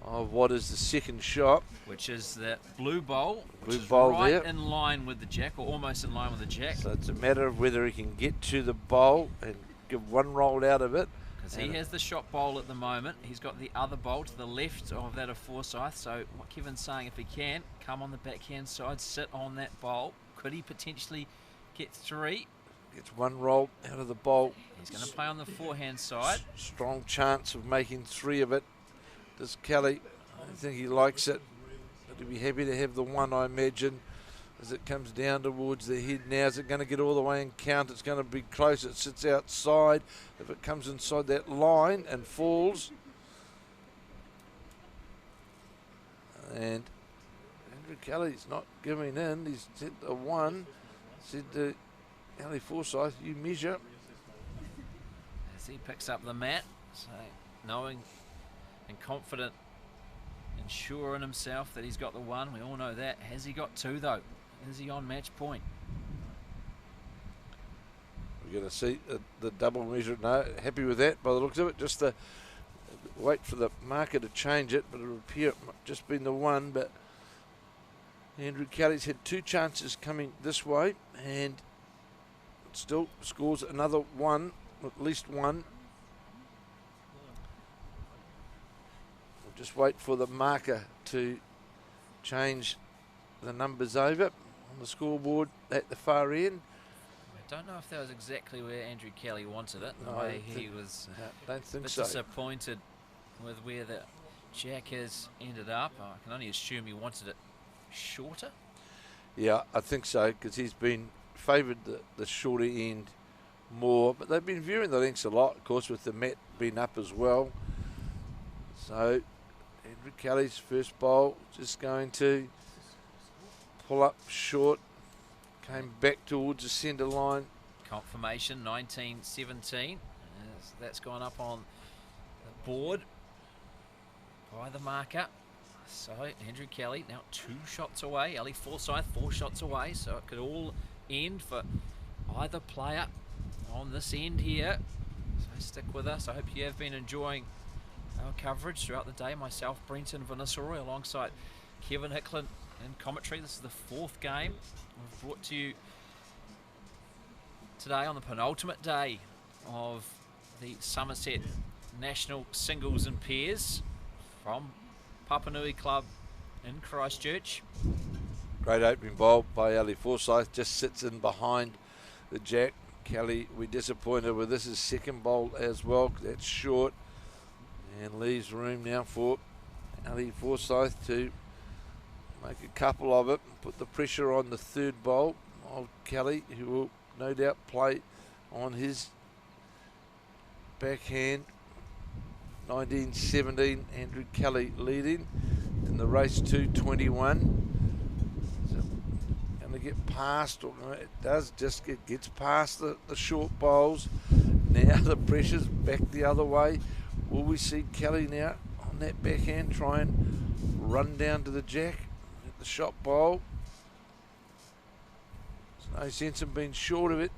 of what is the second shot? Which is that blue bowl, Blue which is bowl right there. in line with the jack, or almost in line with the jack. So it's a matter of whether he can get to the bowl and give one roll out of it. Because he has the shot bowl at the moment. He's got the other bowl to the left of that of Forsyth. So what Kevin's saying, if he can, come on the backhand side, sit on that bowl. Could he potentially get 3? Gets one roll out of the bowl. He's going to play on the forehand side. Strong chance of making 3 of it. Does Kelly? I think he likes it. But he'll be happy to have the 1, I imagine, as it comes down towards the head now. Is it going to get all the way and count? It's going to be close. It sits outside. If it comes inside that line and falls. And Andrew Kelly's not giving in. He's said the 1. Said to Ali Forsyth, you measure. As he picks up the mat, so knowing and confident and sure in himself that he's got the 1. We all know that. Has he got 2 though? Is he on match point? We're going to see the double measure. No, happy with that by the looks of it. Just the wait for the marker to change it, but it would appear it might just been the 1. But Andrew Kelly's had 2 chances coming this way, and still scores another 1, at least 1. We'll just wait for the marker to change the numbers over on the scoreboard at the far end. I don't know if that was exactly where Andrew Kelly wanted it. The No, way he was don't a think bit so. disappointed with where the jack has ended up. I can only assume he wanted it shorter. Yeah, I think so, because he's been favoured the shorter end more, but they've been viewing the lengths a lot, of course, with the mat being up as well. So Andrew Kelly's first bowl just going to pull up short, came back towards the centre line. Confirmation 1917. That's gone up on the board by the marker. So Andrew Kelly now 2 shots away. Ali Forsyth 4 shots away. So it could all end for either player on this end here. So stick with us. I hope you have been enjoying our coverage throughout the day. Myself, Brenton Vanessaroy, alongside Kevin Hicklin in commentary. This is the 4th game we've brought to you today on the penultimate day of the Summerset National Singles and Pairs from Papanui Club in Christchurch. Great opening bowl by Ali Forsyth, just sits in behind the jack. Kelly, we're disappointed with this is second bowl as well. That's short and leaves room now for Ali Forsyth to make a couple of it and put the pressure on the 3rd bowl of Kelly, who will no doubt play on his backhand. 1917, Andrew Kelly leading in the race to 21. So going to get past, or it does just gets past the short bowls. Now the pressure's back the other way. Will we see Kelly now on that backhand try and run down to the jack at the shot bowl? There's no sense in being short of it.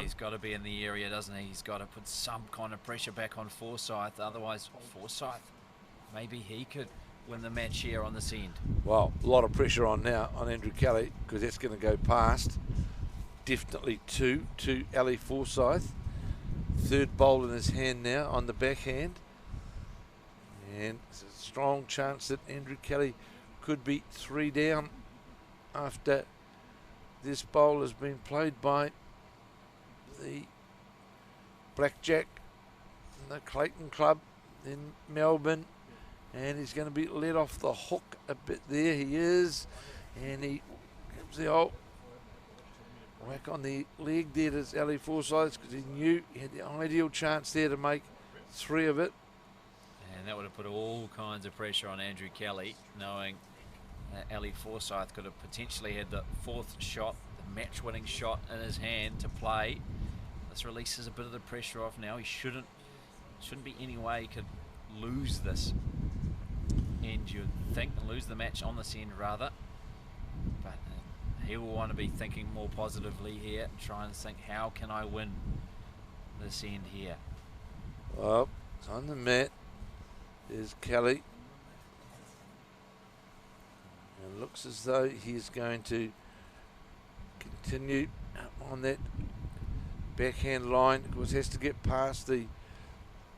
He's got to be in the area, doesn't he? He's got to put some kind of pressure back on Forsyth. Otherwise, Forsyth, maybe he could win the match here on this end. Well, a lot of pressure on now on Andrew Kelly, because that's going to go past. Definitely 2 to Ali Forsyth. Third bowl in his hand now on the backhand. And there's a strong chance that Andrew Kelly could be 3 down after this bowl has been played by the Blackjack in the Clayton Club in Melbourne. And he's going to be let off the hook a bit there. He is. And he gives the old whack on the leg there to Ali Forsyth, because he knew he had the ideal chance there to make 3 of it. And that would have put all kinds of pressure on Andrew Kelly, knowing that Ali Forsyth could have potentially had the 4th shot, the match-winning shot in his hand to play. This releases a bit of the pressure off now. He shouldn't be any way he could lose this end, you'd think, and lose the match on this end rather. But he will want to be thinking more positively here, try and think, how can I win this end here? Well, it's on the mat. There's Kelly. And looks as though he's going to continue on that backhand line. Of course, has to get past the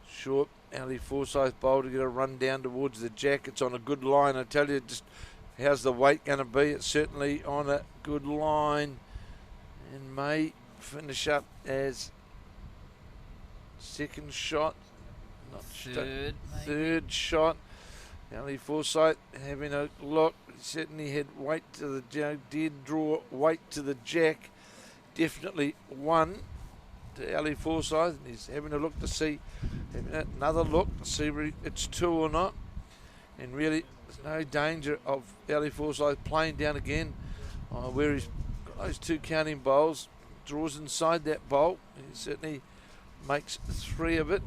short Ali Forsyth bowl to get a run down towards the jack. It's on a good line, I tell you. Just how's the weight going to be? It's certainly on a good line, and may finish up as second shot. Not third shot. Ali Forsyth having a look. He certainly had weight to the jack. Did draw weight to the jack. Definitely 1 to Ali Forsyth. And he's having a look to see, having another look to see whether it's 2 or not. And really, there's no danger of Ali Forsyth playing down again, where he's got those 2 counting bowls. Draws inside that bowl. He certainly makes 3 of it.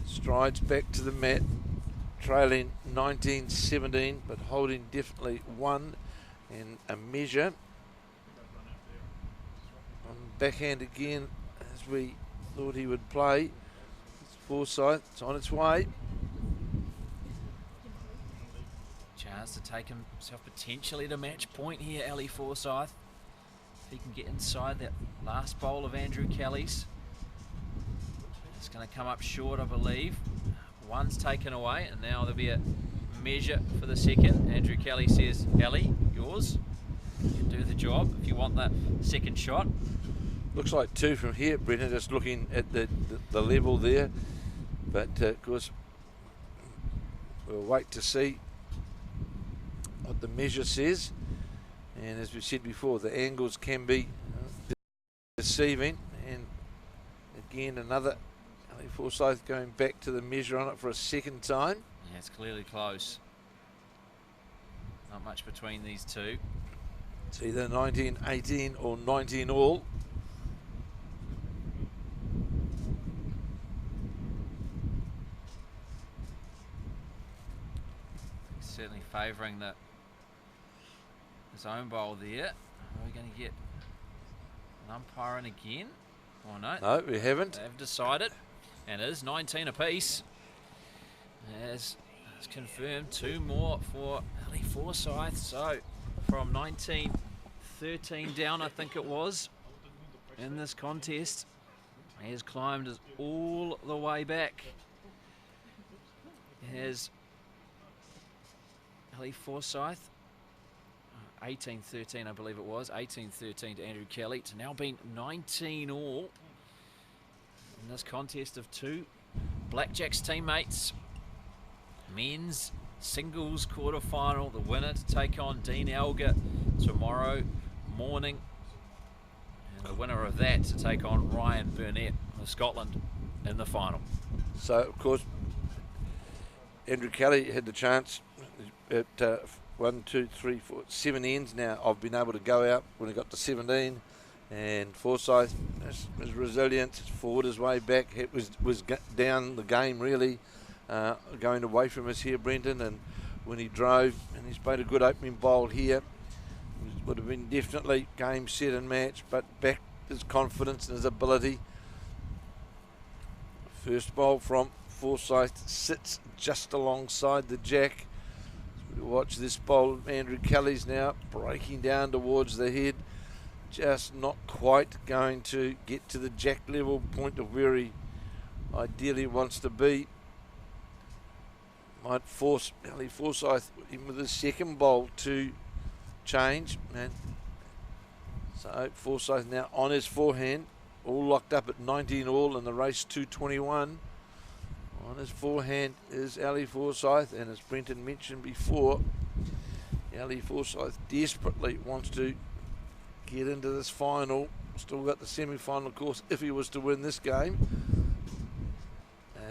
Strides back to the mat, trailing 19-17, but holding definitely 1 and a measure. On backhand again, as we thought he would play. Forsyth, it's on its way. Chance to take himself potentially to match point here, Ali Forsyth. If he can get inside that last bowl of Andrew Kelly's. It's going to come up short, I believe. 1's taken away, and now there'll be a measure for the second. Andrew Kelly says, Ali, yours. You can do the job if you want the second shot. Looks like 2 from here, Brendan, just looking at the level there. But, of course, we'll wait to see what the measure says. And as we said before, the angles can be deceiving. And again, another Ali Forsyth going back to the measure on it for a second time. Yeah, it's clearly close. Not much between these two. It's either 19-18 or 19 all. Certainly favouring his own bowl there. Are we going to get an umpire in again? Or no? No, we haven't. They've decided. And it is 19 apiece. As it's confirmed, 2 more for Ali Forsyth. So from 19-13 down, I think it was, in this contest, he has climbed us all the way back. Has Ali Forsyth, 18-13 I believe it was, 18-13 to Andrew Kelly, to now being 19 all in this contest of 2 Blackjack's teammates. Men's singles quarterfinal, the winner to take on Dean Elgar tomorrow morning, and the winner of that to take on Ryan Burnett of Scotland in the final. So, of course, Andrew Kelly had the chance at 1, 2, 3, 4, 7 ends now. I've been able to go out when he got to 17, and Forsyth was resilient, fought his way back. It was down the game really, going away from us here, Brenton, and when he drove, and he's played a good opening bowl here, would have been definitely game, set and match, but back his confidence and his ability. First bowl from Forsyth sits just alongside the jack. Watch this bowl. Andrew Kelly's now breaking down towards the head. Just not quite going to get to the jack level point of where he ideally wants to be. Might force Ali Forsyth in with his second bowl to change. And so Forsyth now on his forehand, all locked up at 19 all in the race 221. On his forehand is Ali Forsyth, and as Brenton mentioned before, Ali Forsyth desperately wants to get into this final. Still got the semi-final, of course, if he was to win this game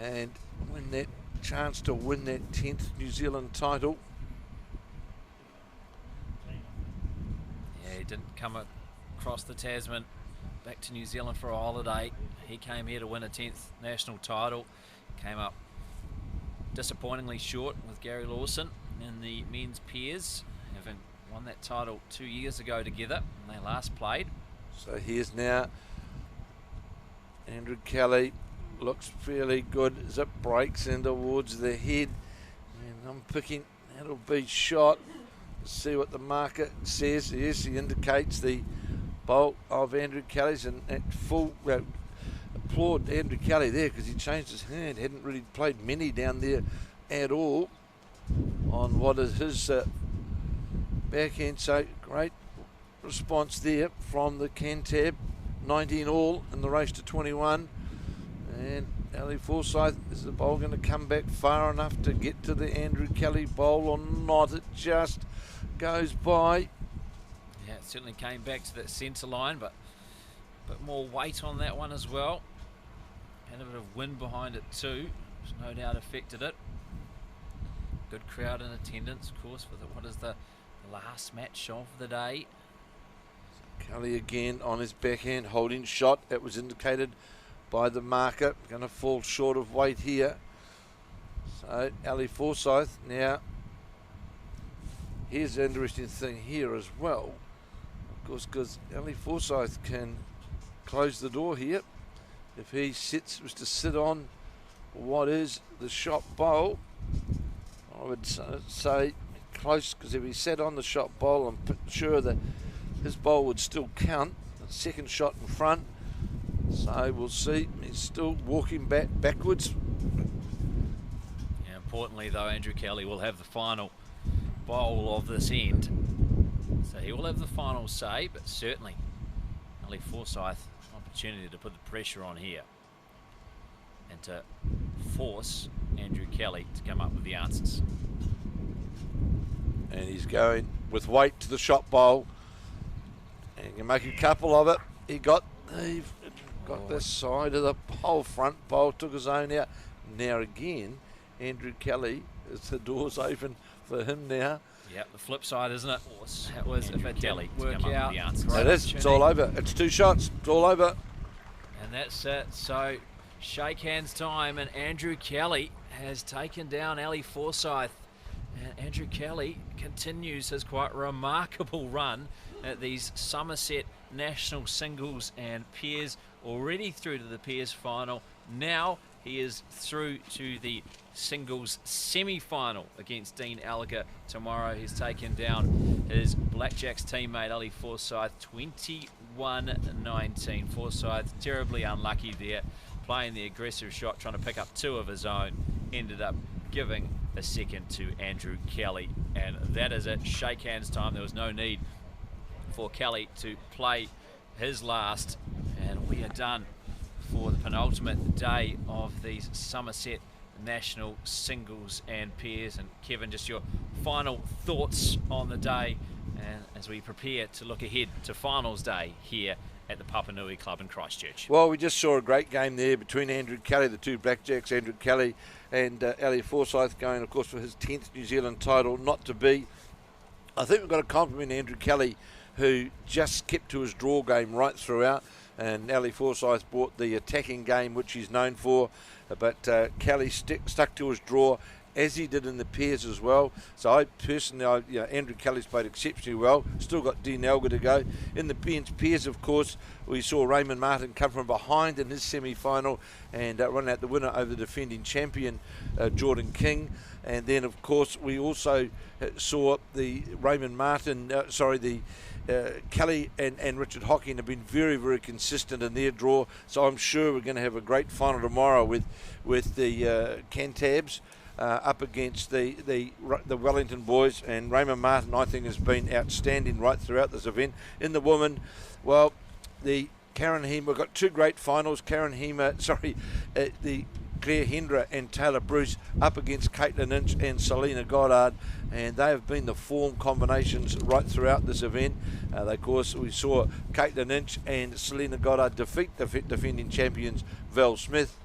and win that chance to win that 10th New Zealand title. Yeah, he didn't come across the Tasman back to New Zealand for a holiday. He came here to win a 10th national title. Came up disappointingly short with Gary Lawson in the men's pairs, having won that title 2 years ago together when they last played. So here's now Andrew Kelly. Looks fairly good as it breaks in towards the head, and I'm picking that'll be shot. Let's see what the marker says. Yes, he indicates the bolt of Andrew Kelly's, and at full applaud Andrew Kelly there because he changed his hand. Hadn't really played many down there at all on what is his backhand. So great response there from the Cantab. 19 all in the race to 21. And Ali Forsyth, is the bowl going to come back far enough to get to the Andrew Kelly bowl or not? It just goes by. Yeah, it certainly came back to that centre line, but a bit more weight on that one as well. And a bit of wind behind it too, which no doubt affected it. Good crowd in attendance, of course, for what is the last match of the day. Kelly again on his backhand, holding shot. It was indicated by the marker. Going to fall short of weight here. So Ali Forsyth now. Here's an interesting thing here as well, of course, because Ali Forsyth can close the door here if he was to sit on what is the shot bowl. I would say close, because if he sat on the shot bowl, I'm sure that his bowl would still count. The second shot in front. So we'll see. He's still walking backwards. Yeah, importantly though, Andrew Kelly will have the final bowl of this end. So he will have the final say, but certainly Ali Forsyth opportunity to put the pressure on here and to force Andrew Kelly to come up with the answers. And he's going with weight to the shot bowl. And he can make a couple of it. He got this side of the whole front bowl, took his own out. Now again, Andrew Kelly, as the door's open for him now. Yeah, the flip side, isn't it? That was Andrew if it Kelly didn't work out. It is. It's all over. It's 2 shots. It's all over. And that's it. So shake hands time, and Andrew Kelly has taken down Ali Forsyth. And Andrew Kelly continues his quite remarkable run at these Summerset national singles and pairs, already through to the pairs final. Now he is through to the singles semi-final against Dean Alliger tomorrow. He's taken down his Blackjacks teammate Ali Forsyth 21-19. Forsyth terribly unlucky there, playing the aggressive shot, trying to pick up 2 of his own, ended up giving a second to Andrew Kelly, and that is it. Shake hands time. There was no need for Kelly to play his last, and we are done for the penultimate day of these Summerset national singles and pairs. And Kevin, just your final thoughts on the day, and as we prepare to look ahead to finals day here at the Papanui Club in Christchurch. Well, we just saw a great game there between Andrew Kelly, the 2 Blackjacks, Andrew Kelly and Ali Forsyth, going, of course, for his 10th New Zealand title. Not to be. I think we've got to compliment Andrew Kelly, who just kept to his draw game right throughout, and Ali Forsyth brought the attacking game, which he's known for, but Kelly stuck to his draw, as he did in the pairs as well. So I personally, Andrew Kelly's played exceptionally well. Still got Dean Elgar to go. In the men's pairs, of course, we saw Raymond Martin come from behind in his semi-final and run out the winner over the defending champion, Jordan King. And then, of course, we also saw the Raymond Martin, Kelly and Richard Hocking have been very, very consistent in their draw. So I'm sure we're going to have a great final tomorrow with the Cantabs up against the Wellington boys. And Raymond Martin, I think, has been outstanding right throughout this event. In the women, well, the Karen Hema, we've got two great finals. The Claire Hendra and Taylor Bruce up against Caitlin Inch and Selena Goddard, and they have been the form combinations right throughout this event. Of course, we saw Caitlin Inch and Selena Goddard defeat the defending champions Val Smith.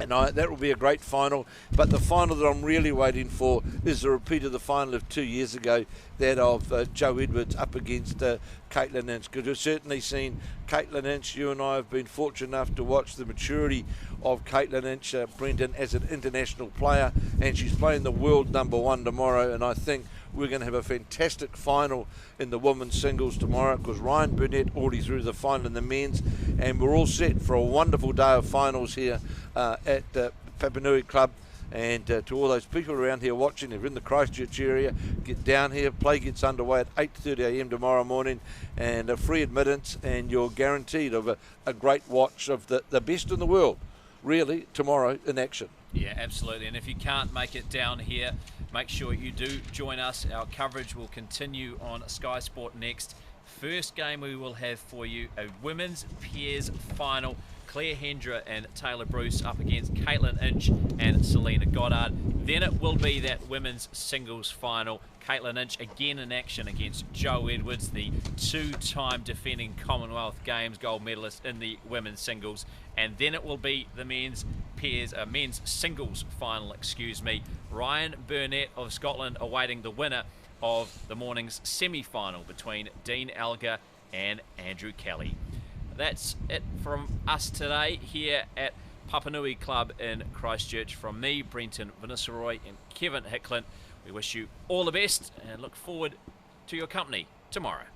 And that will be a great final. But the final that I'm really waiting for is the repeat of the final of 2 years ago, that of Joe Edwards up against Caitlin Inch. Because we've certainly seen Caitlin Inch. You and I have been fortunate enough to watch the maturity of Caitlin Inch, Brendan, as an international player. And she's playing the world #1 tomorrow. And I think we're going to have a fantastic final in the women's singles tomorrow, because Ryan Burnett already through the final in the men's, and we're all set for a wonderful day of finals here at Papanui Club. And to all those people around here watching, if you're in the Christchurch area, get down here. Play gets underway at 8:30 a.m. tomorrow morning, and a free admittance, and you're guaranteed of a great watch of the best in the world, really, tomorrow in action. Yeah, absolutely. And if you can't make it down here, make sure you do join us. Our coverage will continue on Sky Sport next. First game we will have for you, a women's pairs final. Claire Hendra and Taylor Bruce up against Caitlin Inch and Selena Goddard. Then it will be that women's singles final. Caitlin Inch again in action against Joe Edwards, the two-time defending Commonwealth Games gold medalist in the women's singles. And then it will be the men's singles final, Ryan Burnett of Scotland awaiting the winner of the morning's semi-final between Dean Elgar and Andrew Kelly. That's it from us today here at Papanui Club in Christchurch. From me, Brenton Vanessaroy, and Kevin Hicklin, we wish you all the best and look forward to your company tomorrow.